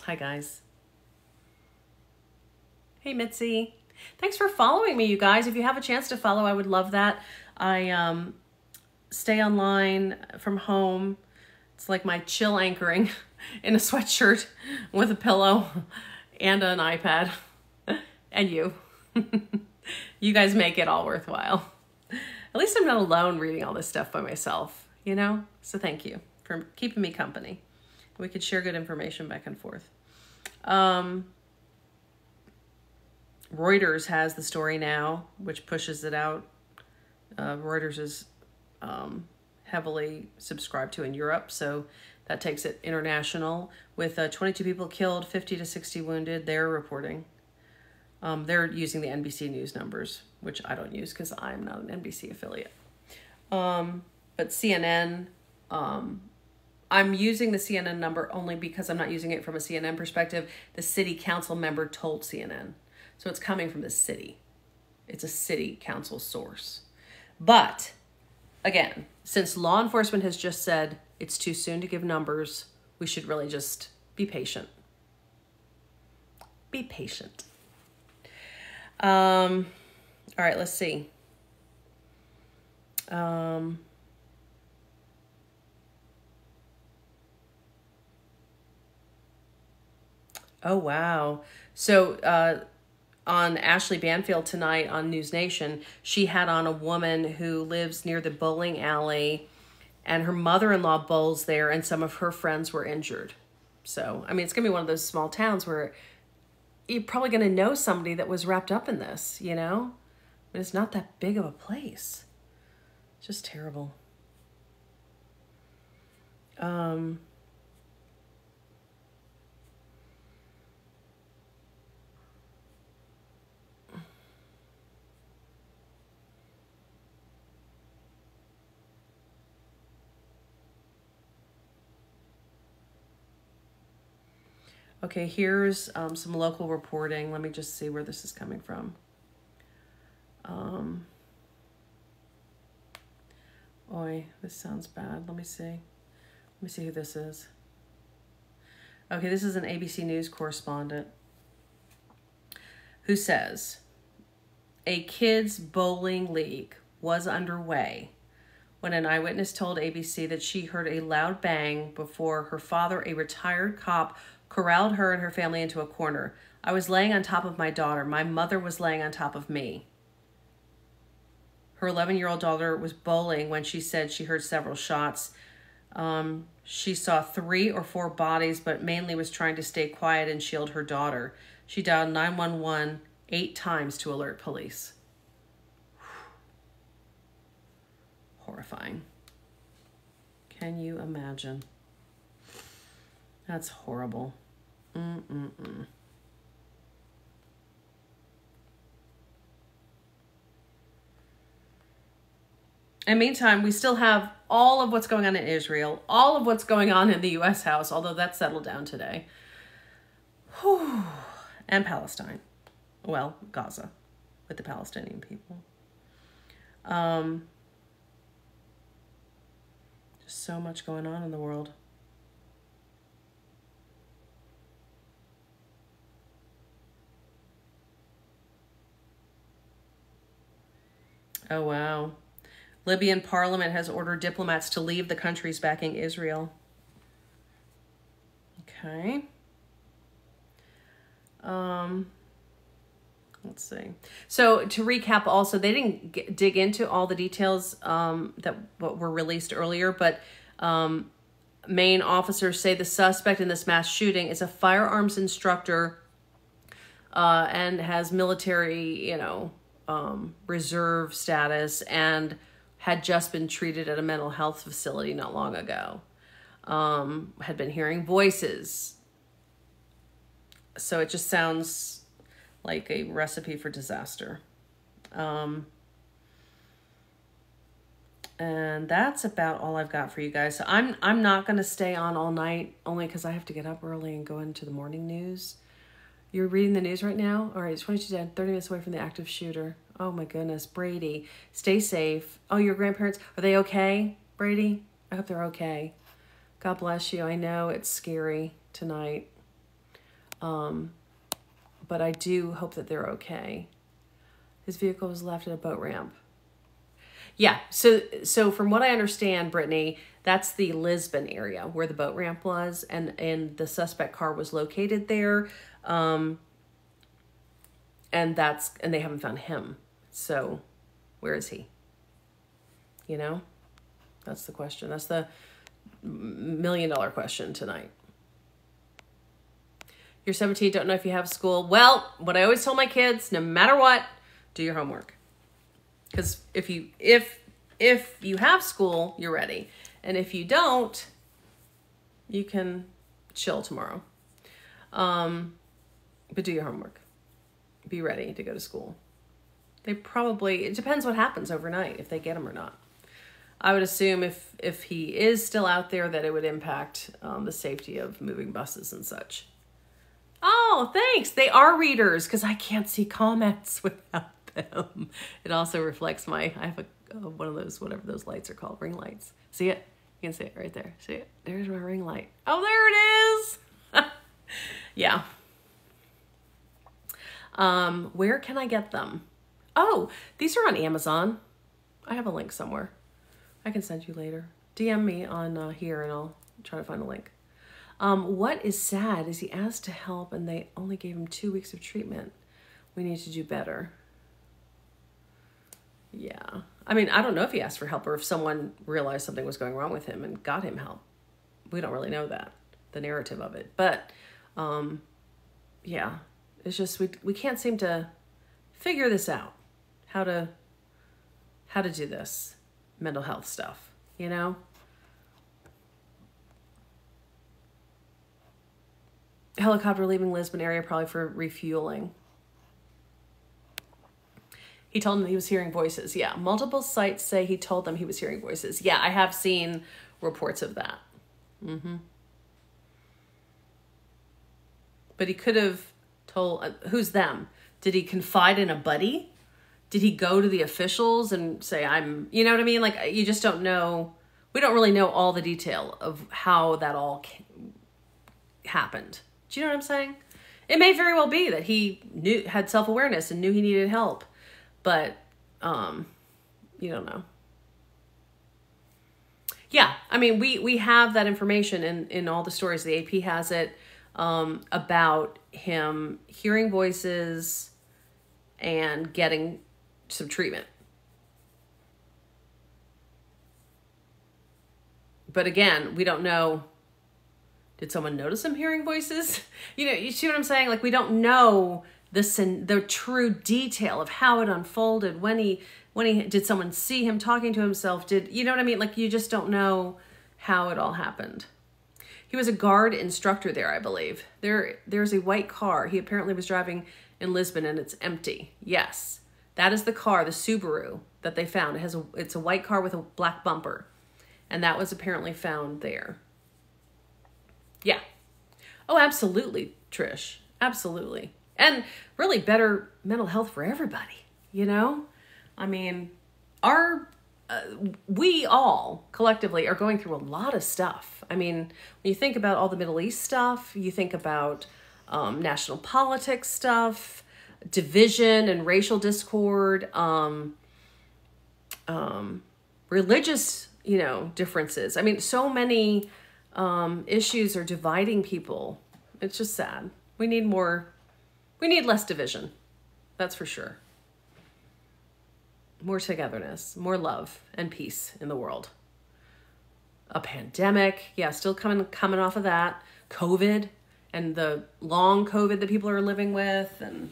Hi, guys. Hey, Mitzi. Thanks for following me, you guys. If you have a chance to follow, I would love that. I stay online from home. It's like my chill anchoring in a sweatshirt with a pillow and an iPad. And you. You guys make it all worthwhile. At least I'm not alone reading all this stuff by myself, you know? So thank you for keeping me company. We could share good information back and forth. Reuters has the story now, which pushes it out. Reuters is heavily subscribed to in Europe, so that takes it international. With 22 people killed, 50 to 60 wounded, they're reporting. They're using the NBC News numbers, which I don't use because I'm not an NBC affiliate. But CNN, I'm using the CNN number only because I'm not using it from a CNN perspective. The city council member told CNN. So it's coming from the city. It's a city council source. But, again, since law enforcement has just said it's too soon to give numbers, we should really just be patient. Be patient. All right, let's see. Oh, wow. So, on Ashley Banfield tonight on News Nation, she had on a woman who lives near the bowling alley, and her mother-in-law bowls there, and some of her friends were injured. So, I mean, it's going to be one of those small towns where you're probably going to know somebody that was wrapped up in this, you know? But it's not that big of a place. Just terrible. Okay, here's some local reporting. Let me just see where this is coming from. Oi, this sounds bad. Let me see. Let me see who this is. Okay, this is an ABC News correspondent who says, a kids' bowling league was underway when an eyewitness told ABC that she heard a loud bang before her father, a retired cop, corralled her and her family into a corner. I was laying on top of my daughter. My mother was laying on top of me. Her 11-year-old daughter was bowling when she said she heard several shots. She saw 3 or 4 bodies, but mainly was trying to stay quiet and shield her daughter. She dialed 911 8 times to alert police. Horrifying. Can you imagine? That's horrible. And meantime, we still have all of what's going on in Israel, all of what's going on in the U.S. House, although that settled down today. Whew. And Palestine. Well, Gaza, with the Palestinian people. Just so much going on in the world. Oh, wow. Libyan parliament has ordered diplomats to leave the countries backing Israel. Okay. Let's see. So to recap also, they didn't dig into all the details that were released earlier, but Maine officers say the suspect in this mass shooting is a firearms instructor and has military, reserve status, and had just been treated at a mental health facility not long ago. Had been hearing voices. So it just sounds like a recipe for disaster. And that's about all I've got for you guys. So I'm not going to stay on all night, only because I have to get up early and go into the morning news. You're reading the news right now? All right, it's 22 dead, 30 minutes away from the active shooter. Oh my goodness, Brady. Stay safe. Oh, your grandparents, are they okay, Brady? I hope they're okay. God bless you. I know it's scary tonight. But I do hope that they're okay. His vehicle was left at a boat ramp. Yeah, so from what I understand, Brittany, that's the Lisbon area where the boat ramp was, and the suspect car was located there, and they haven't found him. So, where is he? You know, that's the question. That's the $1 million question tonight. You're 17, don't know if you have school. Well, what I always tell my kids, no matter what, do your homework. Because if you have school, you're ready. And if you don't, you can chill tomorrow. But do your homework. Be ready to go to school. It depends what happens overnight, if they get him or not. I would assume if he is still out there, that it would impact the safety of moving buses and such. Oh, thanks. They are readers, because I can't see comments without them. It also reflects I have one of those, whatever those lights are called, ring lights. See it? You can see it right there. See it? There's my ring light. Oh, there it is. Yeah. Where can I get them? Oh, these are on Amazon. I have a link somewhere. I can send you later. DM me on here and I'll try to find a link. What is sad is he asked to help and they only gave him 2 weeks of treatment. We need to do better. Yeah. I mean, I don't know if he asked for help or if someone realized something was going wrong with him and got him help. We don't really know that, the narrative of it. But, yeah, it's just, we can't seem to figure this out. How to do this mental health stuff, you know? Helicopter leaving Lisbon area probably for refueling. He told them he was hearing voices. Yeah, multiple sites say he told them he was hearing voices. Yeah, I have seen reports of that. Mm-hmm. But he could have told, who's them? Did he confide in a buddy? Did he go to the officials and say, you know what I mean? Like, you just don't know. We don't really know all the detail of how that all happened. Do you know what I'm saying? It may very well be that he had self-awareness and knew he needed help. But, you don't know. Yeah, I mean, we have that information in all the stories. The AP has it about him hearing voices and getting some treatment. But again, we don't know. Did someone notice him hearing voices? You see what I'm saying? Like, we don't know the true detail of how it unfolded, when he did someone see him talking to himself, you know what I mean? Like, you just don't know how it all happened. He was a guard instructor there, I believe. There's a white car. He apparently was driving in Lisbon and it's empty. Yes, that is the car, the Subaru that they found. It's a white car with a black bumper. And that was apparently found there. Yeah. Oh, absolutely, Trish. Absolutely. And really better mental health for everybody, you know? I mean, we all collectively are going through a lot of stuff. I mean, when you think about all the Middle East stuff, you think about national politics stuff, division and racial discord, religious, differences. I mean, so many issues are dividing people. It's just sad. We need less division. That's for sure. More togetherness, more love and peace in the world. A pandemic. Yeah, still coming off of that. COVID and the long COVID that people are living with, and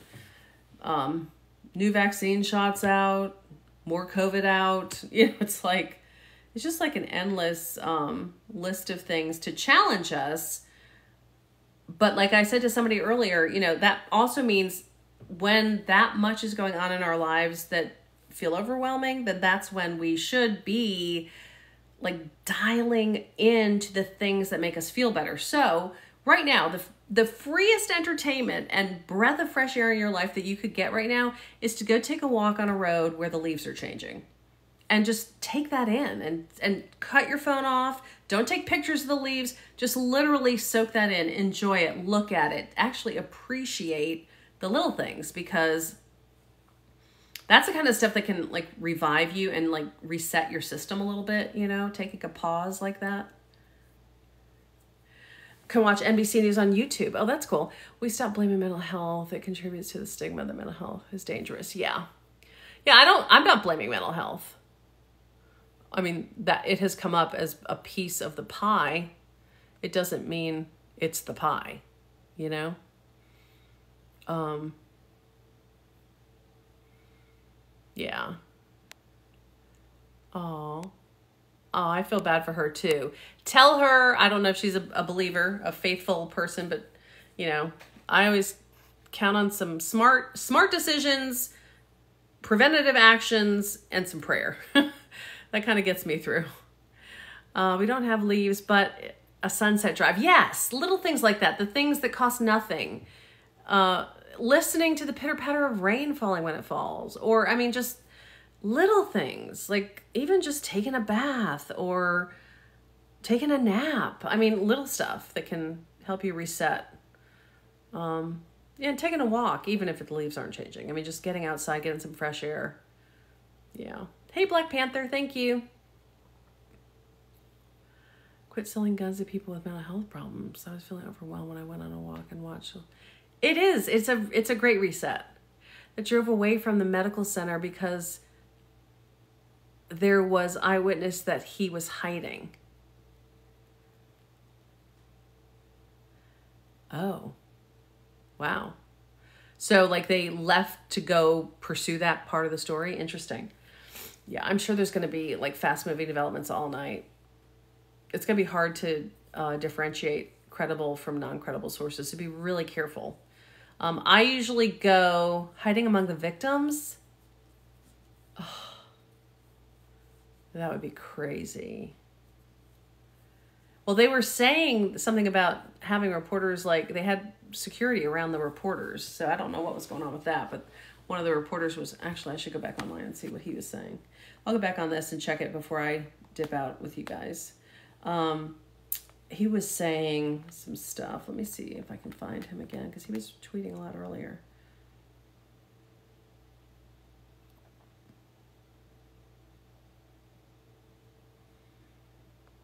new vaccine shots out, more COVID out. It's just like an endless list of things to challenge us. But like I said to somebody earlier, that also means when that much is going on in our lives, that feel overwhelming, then that's when we should be like dialing into the things that make us feel better. So right now, the freest entertainment and breath of fresh air in your life that you could get right now is to go take a walk on a road where the leaves are changing. And just take that in and cut your phone off. Don't take pictures of the leaves. Just literally soak that in, enjoy it, look at it, actually appreciate the little things, because that's the kind of stuff that can like revive you and like reset your system a little bit, you know, taking a pause like that. Can watch NBC News on YouTube. Oh, that's cool. We stop blaming mental health. It contributes to the stigma that mental health is dangerous. Yeah. Yeah, I'm not blaming mental health. I mean, that it has come up as a piece of the pie. It doesn't mean it's the pie, you know? Yeah. Oh, I feel bad for her too. Tell her, I don't know if she's a believer, a faithful person, but you know, I always count on some smart decisions, preventative actions, and some prayer. That kind of gets me through. We don't have leaves, but a sunset drive. Yes, little things like that. The things that cost nothing. Listening to the pitter-patter of rain falling when it falls. Or, I mean, just little things. Like even just taking a bath or taking a nap. I mean, little stuff that can help you reset. Yeah, and taking a walk, even if the leaves aren't changing. I mean, just getting outside, getting some fresh air. Yeah. Hey, Black Panther, thank you. Quit selling guns to people with mental health problems. I was feeling overwhelmed when I went on a walk and watched. It is. It's a great reset. I drove away from the medical center because there was eyewitness that he was hiding. Oh, wow. So like they left to go pursue that part of the story. Interesting. Yeah, I'm sure there's going to be like fast moving developments all night. It's going to be hard to differentiate credible from non-credible sources, so be really careful. I usually go hiding among the victims. Oh, that would be crazy. Well, they were saying something about having reporters, like they had security around the reporters. So I don't know what was going on with that, but one of the reporters was, actually, I should go back online and see what he was saying. I'll go back on this and check it before I dip out with you guys. He was saying some stuff. Let me see if I can find him again, because he was tweeting a lot earlier.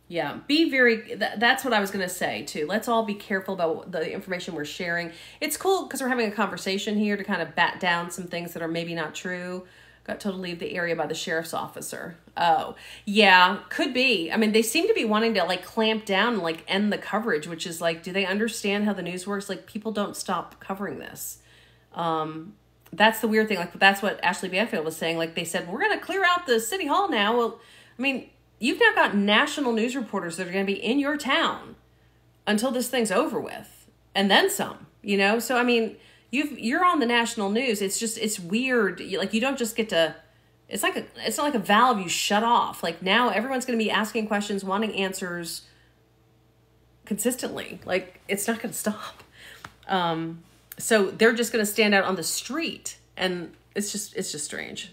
Yeah, be very, that's what I was going to say too. Let's all be careful about the information we're sharing. It's cool because we're having a conversation here to kind of bat down some things that are maybe not true. Got told to leave the area by the sheriff's officer. Oh, yeah, could be. I mean, they seem to be wanting to like clamp down and like end the coverage, which is like, do they understand how the news works? Like people don't stop covering this. That's the weird thing. Like that's what Ashley Banfield was saying. Like they said, we're going to clear out the city hall now. Well, I mean, you've now got national news reporters that are going to be in your town until this thing's over with, and then some, you know? So, I mean, you're on the national news. It's just, it's weird. Like, you don't just get to, it's not like a valve you shut off. Like now everyone's going to be asking questions, wanting answers consistently. Like it's not going to stop. So they're just going to stand out on the street, and it's just strange.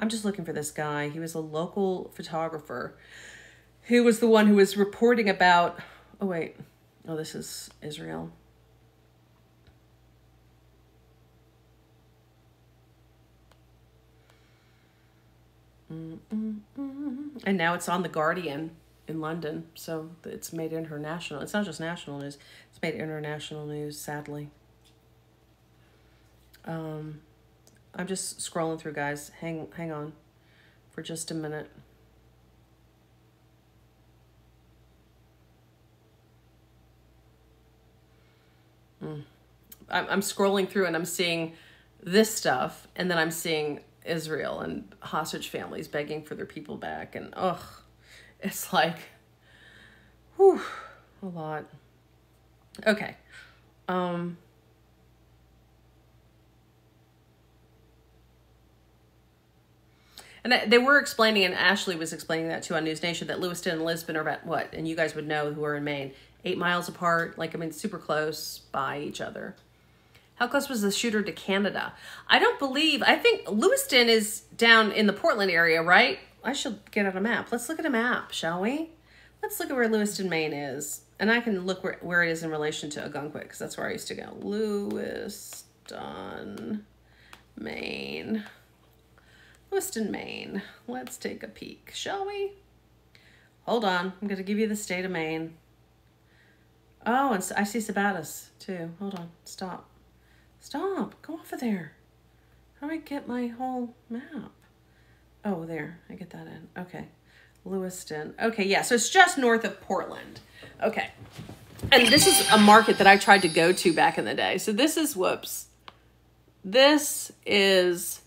I'm just looking for this guy. He was a local photographer who was the one who was reporting about, oh wait, oh, this is Israel. And now it's on The Guardian in London. So it's made international. It's not just national news. It's made international news, sadly. I'm just scrolling through, guys. Hang on for just a minute. I'm scrolling through and I'm seeing this stuff, and then I'm seeing Israel and hostage families begging for their people back, and it's like, whew, a lot. Okay. And they were explaining, and Ashley was explaining that too on News Nation, that Lewiston and Lisbon are about what? And you guys would know who are in Maine. 8 miles apart. Like, I mean, super close by each other. How close was the shooter to Canada? I think Lewiston is down in the Portland area, right? I should get out a map. Let's look at a map, shall we? Let's look at where Lewiston, Maine is. And I can look where it is in relation to Ogunquit, because that's where I used to go. Lewiston, Maine. Lewiston, Maine. Let's take a peek, shall we? Hold on. I'm going to give you the state of Maine. Oh, and I see Sabatis, too. Hold on. Stop. Stop. Go off of there. How do I get my whole map? Oh, there. I get that in. Okay. Lewiston. Okay, yeah. So it's just north of Portland. Okay. And this is a market that I tried to go to back in the day. So this is, whoops. This is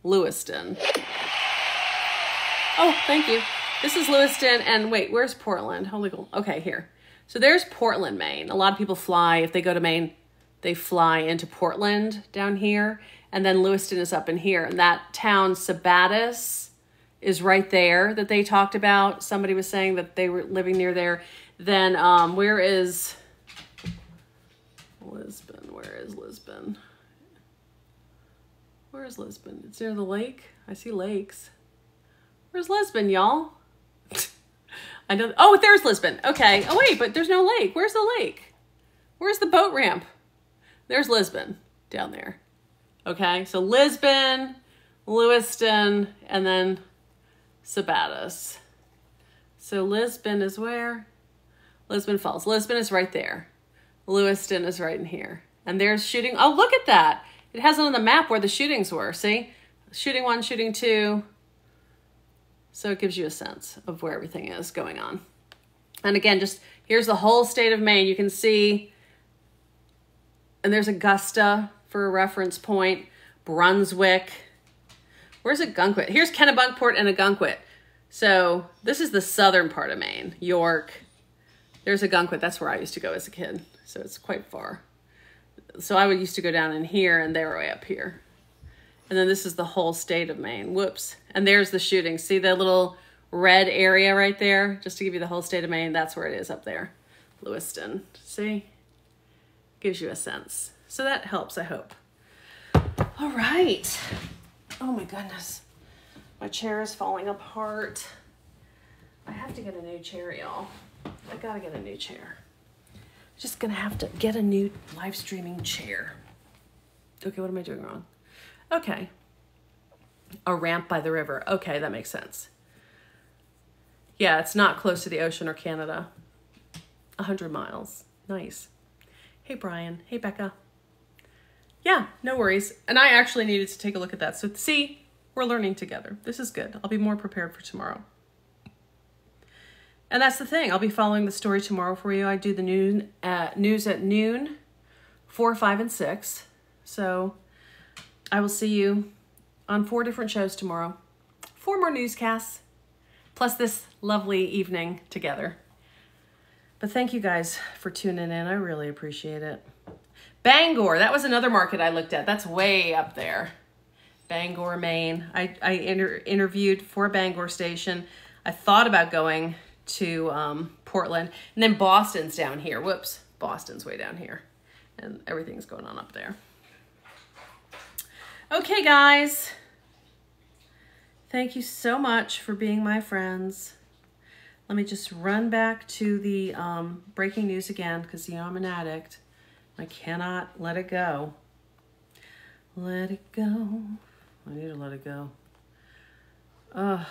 Lewiston. Oh, thank you. This is Lewiston. And wait, where's Portland? Holy cool. Okay, here. So there's Portland, Maine. A lot of people fly. If they go to Maine, they fly into Portland down here. And then Lewiston is up in here. And that town, Sabatis, is right there that they talked about. Somebody was saying that they were living near there. Then where is Lisbon? Where is Lisbon? Where is Lisbon? It's near the lake. I see lakes. Where's Lisbon, y'all? I know. Oh, there's Lisbon. Okay. Oh, wait, but there's no lake. Where's the lake? Where's the boat ramp? There's Lisbon down there. Okay. So Lisbon, Lewiston, and then Sabatis. So Lisbon is where? Lisbon Falls. Lisbon is right there. Lewiston is right in here. And there's shooting. Oh, look at that. It has it on the map where the shootings were. See? Shooting 1, shooting 2. So it gives you a sense of where everything is going on. And again, just here's the whole state of Maine. You can see, and there's Augusta for a reference point. Brunswick. Where's Ogunquit? Here's Kennebunkport and Ogunquit. So this is the southern part of Maine. York. There's Ogunquit. That's where I used to go as a kid. So it's quite far. So I used to go down in here, and they were way up here. And then this is the whole state of Maine. Whoops. And there's the shooting. See the little red area right there? Just to give you the whole state of Maine, that's where it is up there. Lewiston. See? Gives you a sense. So that helps, I hope. All right. Oh my goodness. My chair is falling apart. I have to get a new chair, y'all. I gotta get a new chair. Just gonna have to get a new live streaming chair. Okay, what am I doing wrong? Okay. A ramp by the river. Okay, that makes sense. Yeah, it's not close to the ocean or Canada. 100 miles. Nice. Hey, Brian. Hey, Becca. Yeah, no worries. And I actually needed to take a look at that. So see, we're learning together. This is good. I'll be more prepared for tomorrow. And that's the thing. I'll be following the story tomorrow for you. I do the news at noon, 4, 5, and 6. So I will see you on 4 different shows tomorrow. 4 more newscasts, plus this lovely evening together. But thank you guys for tuning in. I really appreciate it. Bangor, that was another market I looked at. That's way up there. Bangor, Maine. I interviewed for a Bangor station. I thought about going to Portland. And then Boston's down here. Whoops. Boston's way down here. And everything's going on up there. Okay, guys. Thank you so much for being my friends. Let me just run back to the breaking news again, because, you know, I'm an addict. I cannot let it go. Let it go. I need to let it go. Yeah,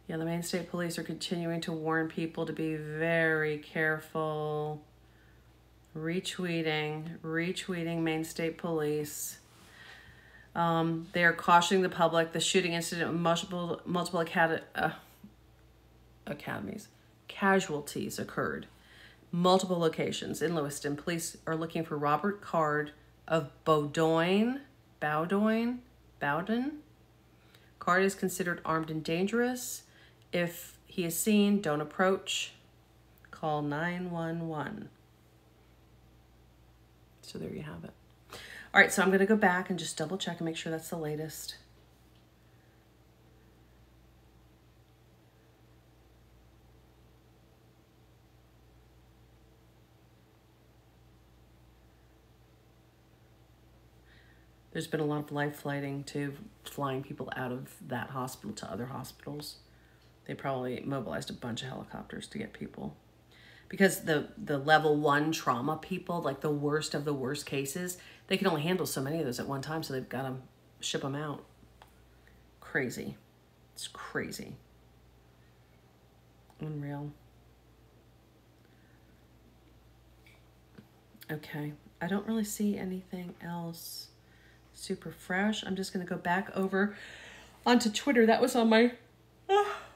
the Maine State Police are continuing to warn people to be very careful. Retweeting Maine State Police. They are cautioning the public. The shooting incident with multiple casualties occurred. Multiple locations in Lewiston. Police are looking for Robert Card of Bowdoin. Card is considered armed and dangerous. If he is seen, don't approach. Call 911. So there you have it. All right, so I'm going to go back and just double check and make sure that's the latest. There's been a lot of life flighting too, flying people out of that hospital to other hospitals. They probably mobilized a bunch of helicopters to get people. Because the level 1 trauma people, like the worst of the worst cases, they can only handle so many of those at one time, so they've got to ship them out. Crazy. It's crazy. Unreal. Okay, I don't really see anything else super fresh. I'm just going to go back over onto Twitter. That was on my,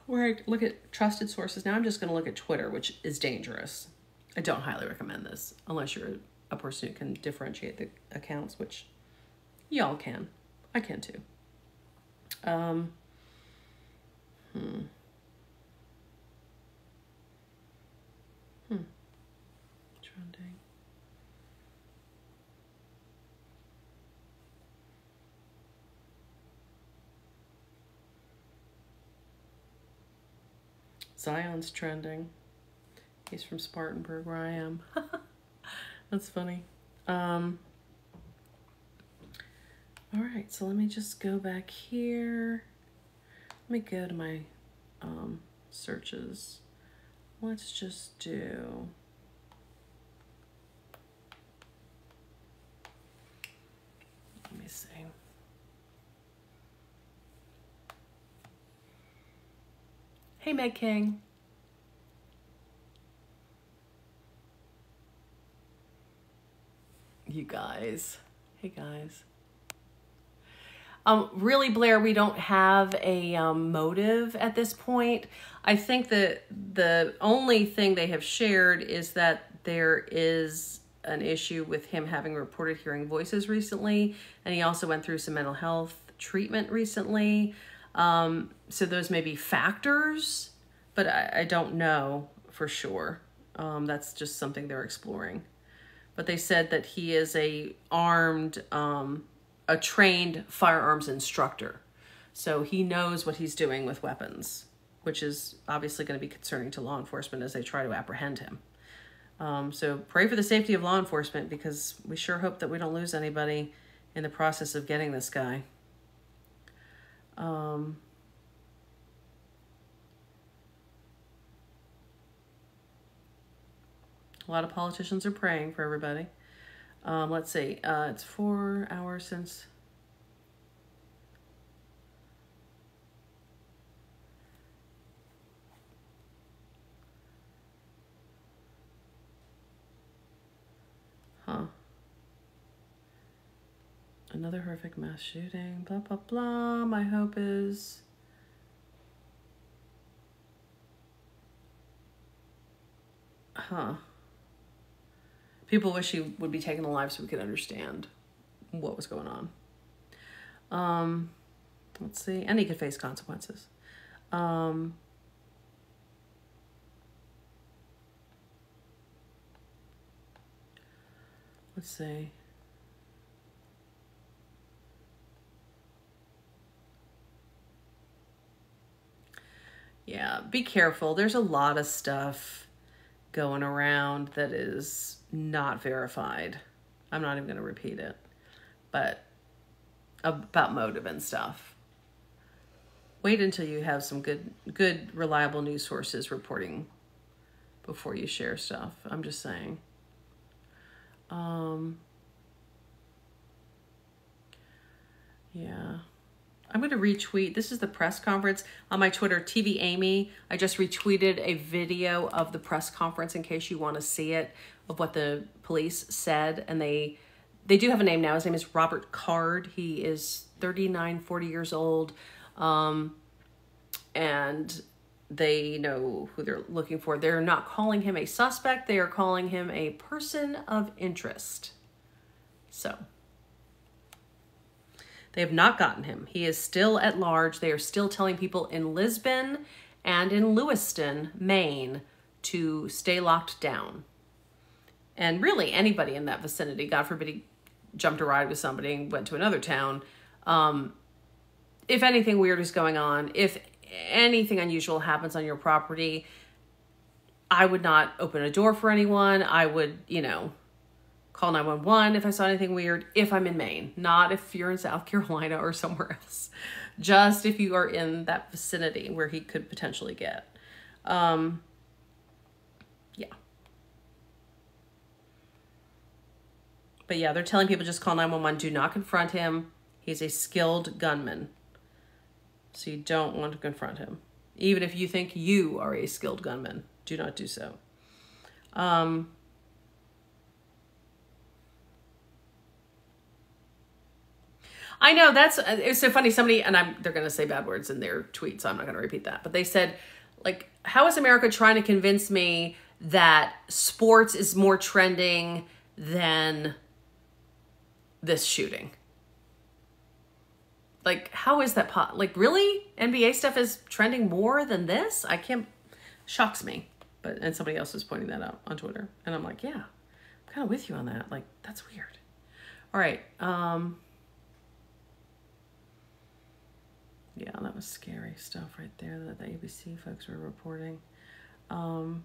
where I look at trusted sources. Now I'm just going to look at Twitter, which is dangerous. I don't highly recommend this unless you're a person who can differentiate the accounts, which y'all can. I can too. Trending. Zion's trending. He's from Spartanburg, where I am. That's funny. All right, so let me just go back here. Let me go to my searches. Let's just do... Let me see. Hey, Meg King. You guys. Hey, guys. Really, Blair, we don't have a motive at this point. I think that the only thing they have shared is that there is an issue with him having reported hearing voices recently, and he also went through some mental health treatment recently. So those may be factors, but I don't know for sure. That's just something they're exploring. But they said that he is a trained firearms instructor. So he knows what he's doing with weapons, which is obviously going to be concerning to law enforcement as they try to apprehend him. So pray for the safety of law enforcement, because we sure hope that we don't lose anybody in the process of getting this guy. A lot of politicians are praying for everybody. Let's see. It's 4 hours since... Another horrific mass shooting. Blah, blah, blah. My hope is... People wish he would be taken alive so we could understand what was going on. Let's see. And he could face consequences. Let's see. Yeah, be careful. There's a lot of stuff going around that is not verified. I'm not even going to repeat it, but about motive and stuff. Wait until you have some good, reliable news sources reporting before you share stuff. I'm just saying. Yeah. I'm going to retweet. This is the press conference on my Twitter, TV Amy. I just retweeted a video of the press conference in case you want to see it, of what the police said. And they do have a name now. His name is Robert Card. He is 39, 40 years old. And they know who they're looking for. They're not calling him a suspect. They are calling him a person of interest. So... they have not gotten him. He is still at large. They are still telling people in Lisbon and in Lewiston, Maine, to stay locked down. And really anybody in that vicinity, God forbid he jumped a ride with somebody and went to another town. If anything weird is going on, if anything unusual happens on your property, I would not open a door for anyone. I would, call 911 if I saw anything weird, if I'm in Maine, not if you're in South Carolina or somewhere else. Just if you are in that vicinity where he could potentially get. Yeah. But yeah, they're telling people just call 911. Do not confront him. He's a skilled gunman. So you don't want to confront him. Even if you think you are a skilled gunman, do not do so. I know it's so funny. Somebody, and they're going to say bad words in their tweet, so I'm not going to repeat that. But they said, like, how is America trying to convince me that sports is more trending than this shooting? Like, how is that like, really? NBA stuff is trending more than this? I can't, shocks me. And somebody else was pointing that out on Twitter. And I'm like, yeah, I'm kind of with you on that. Like, that's weird. All right. Yeah, that was scary stuff right there that the ABC folks were reporting. Oh,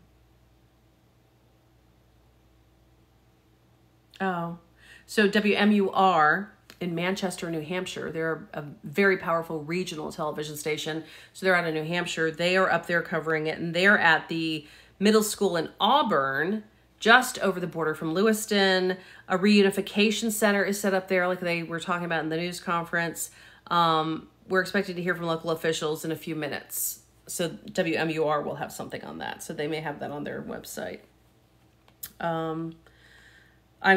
so WMUR in Manchester, New Hampshire, they're a very powerful regional television station. So they're out of New Hampshire. They are up there covering it, and they're at the middle school in Auburn, just over the border from Lewiston. A reunification center is set up there, like they were talking about in the news conference. We're expected to hear from local officials in a few minutes. So WMUR will have something on that. So they may have that on their website. I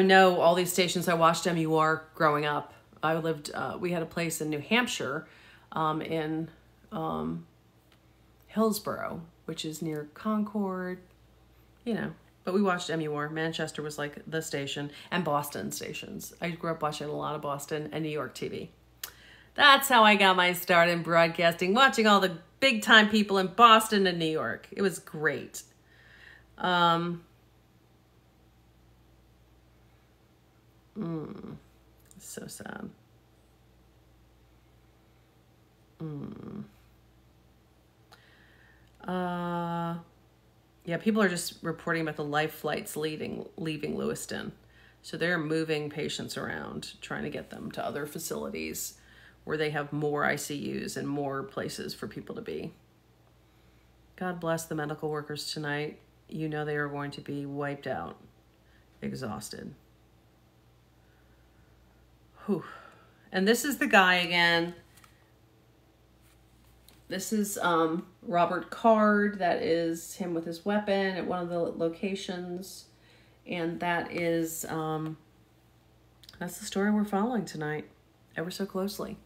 know all these stations. I watched MUR growing up. We had a place in New Hampshire, in Hillsborough, which is near Concord, but we watched MUR. Manchester was like the station, and Boston stations. I grew up watching a lot of Boston and New York TV. That's how I got my start in broadcasting, watching all the big time people in Boston and New York. It was great. So sad. Yeah, people are just reporting about the life flights leaving Lewiston. So they're moving patients around, trying to get them to other facilities where they have more ICUs and more places for people to be. God bless the medical workers tonight. They are going to be wiped out, exhausted. Whew. And this is the guy again. This is Robert Card. That is him with his weapon at one of the locations. And that is, that's the story we're following tonight, ever so closely.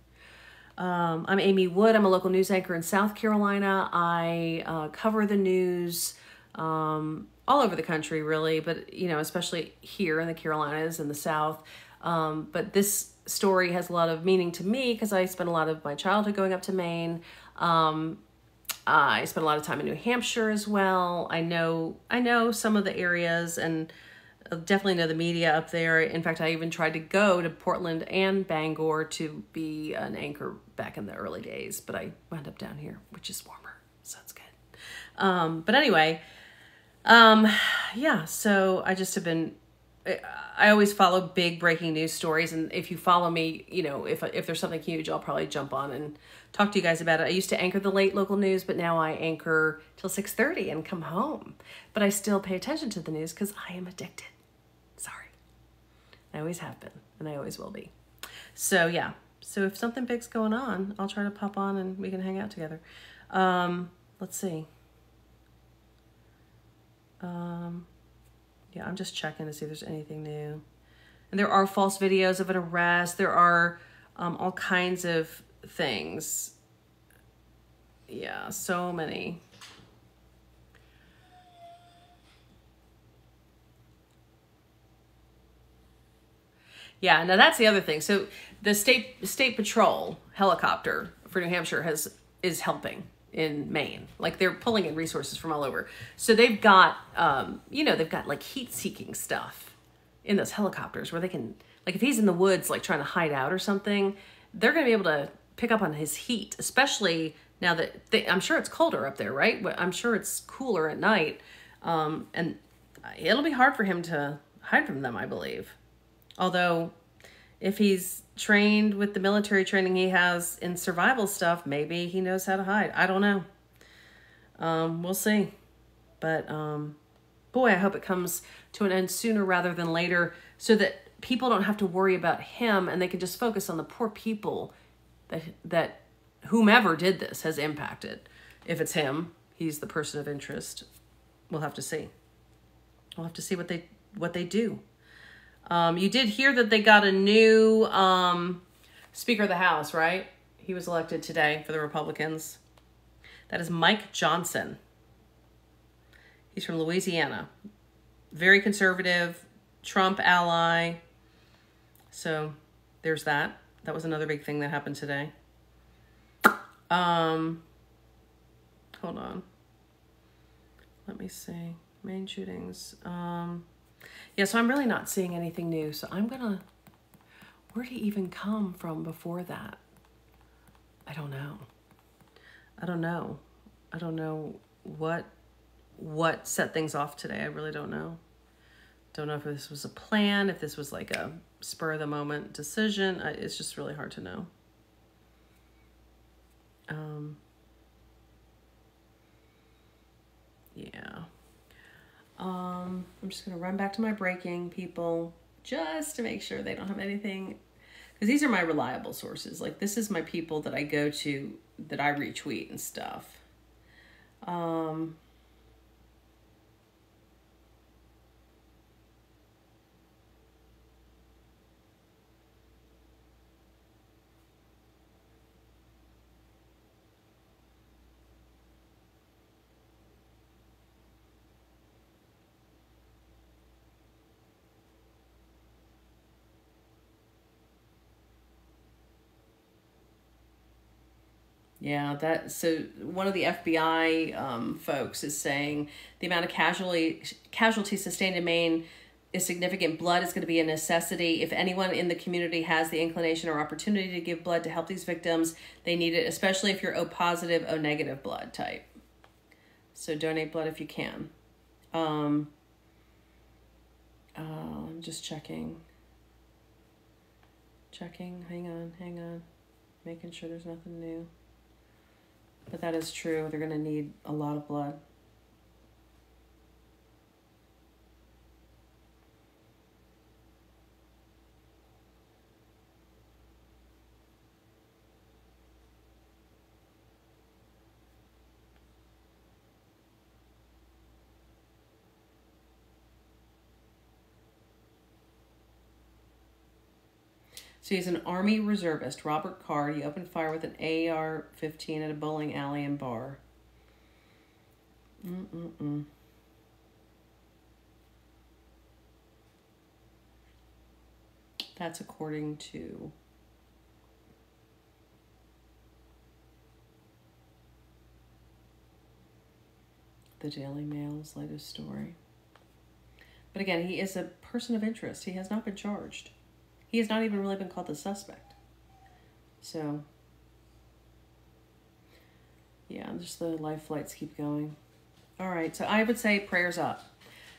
I'm Amy Wood. I'm a local news anchor in South Carolina. I cover the news all over the country, really, but, especially here in the Carolinas and the South. But this story has a lot of meaning to me because I spent a lot of my childhood going up to Maine. I spent a lot of time in New Hampshire as well. I know some of the areas, and definitely know the media up there. In fact, I even tried to go to Portland and Bangor to be an anchor back in the early days, but I wound up down here, which is warmer, so it's good. But anyway, yeah, so I just have been, I always follow big breaking news stories, and if you follow me, if there's something huge, I'll probably jump on and talk to you guys about it. I used to anchor the late local news, but now I anchor till 6:30 and come home. But I still pay attention to the news because I am addicted. Sorry. I always have been, and I always will be. So yeah. So if something big's going on, I'll try to pop on and we can hang out together. Let's see. Yeah, I'm just checking to see if there's anything new. And there are false videos of an arrest. There are all kinds of things. Yeah, so many. Yeah, now that's the other thing. So the state patrol helicopter for New Hampshire is helping in Maine. Like, they're pulling in resources from all over. So they've got, they've got like heat-seeking stuff in those helicopters where they can, Like if he's in the woods, like trying to hide out or something, they're going to be able to pick up on his heat, especially now that I'm sure it's colder up there, right? But I'm sure it's cooler at night. And it'll be hard for him to hide from them, I believe. Although if he's trained with the military training he has in survival stuff, maybe he knows how to hide. I don't know. We'll see. But boy, I hope it comes to an end sooner rather than later so that people don't have to worry about him and they can just focus on the poor people that whomever did this has impacted. If it's him, he's the person of interest. We'll have to see. We'll have to see what they do. You did hear that they got a new Speaker of the House, right? He was elected today for the Republicans. That is Mike Johnson. He's from Louisiana. Very conservative, Trump ally. So there's that. That was another big thing that happened today. Hold on. Let me see. Maine shootings. Yeah, so I'm really not seeing anything new. So I'm gonna, where did he even come from before that? I don't know. I don't know what set things off today. I really don't know. Don't know if this was a plan, if this was like a spur of the moment decision. It's just really hard to know. Yeah. I'm just going to run back to my breaking people just to make sure they don't have anything. Because these are my reliable sources. Like this is my people that I go to, that I retweet and stuff. Yeah, so one of the FBI folks is saying the amount of casualties sustained in Maine is significant. Blood is going to be a necessity. If anyone in the community has the inclination or opportunity to give blood to help these victims, they need it, especially if you're O positive, O negative blood type. So donate blood if you can. I'm just checking. Hang on. Making sure there's nothing new. But that is true. They're going to need a lot of blood. So he's an Army reservist, Robert Card. He opened fire with an AR-15 at a bowling alley and bar. That's according to the Daily Mail's latest story. But again, he is a person of interest. He has not been charged. He has not even really been called the suspect. So, yeah, just the life flights keep going. All right, so I would say prayers up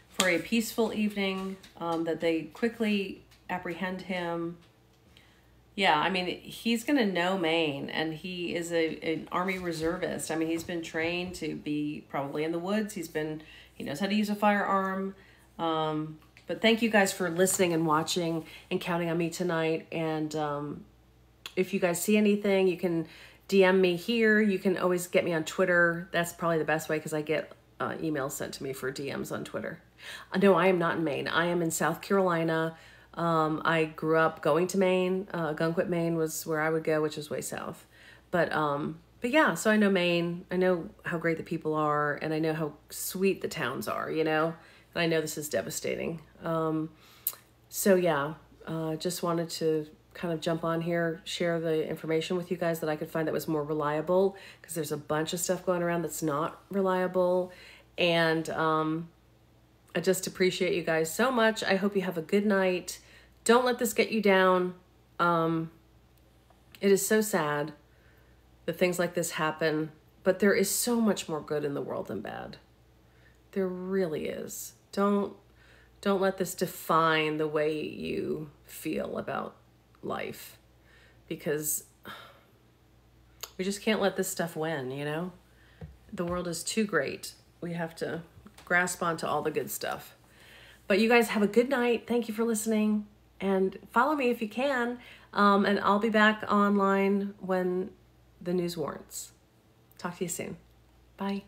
for a peaceful evening, that they quickly apprehend him. Yeah, I mean, he's going to know Maine, and he is an Army reservist. I mean, he's been trained to be probably in the woods. He knows how to use a firearm. But thank you guys for listening and watching and counting on me tonight. And if you guys see anything, you can DM me here. You can always get me on Twitter. That's probably the best way because I get emails sent to me for DMs on Twitter. No, I am not in Maine. I am in South Carolina. I grew up going to Maine. Gunquit, Maine was where I would go, which is way south. But yeah, so I know Maine. I know how great the people are, and I know how sweet the towns are, you know? And I know this is devastating. So yeah, just wanted to kind of jump on here, share the information with you guys that I could find that was more reliable, because there's a bunch of stuff going around that's not reliable. And I just appreciate you guys so much. I hope you have a good night. don't let this get you down. It is so sad that things like this happen, but there is so much more good in the world than bad. There really is. Don't let this define the way you feel about life, because we just can't let this stuff win, you know? The world is too great. We have to grasp onto all the good stuff. But you guys have a good night. Thank you for listening, and follow me if you can. And I'll be back online when the news warrants. Talk to you soon. Bye.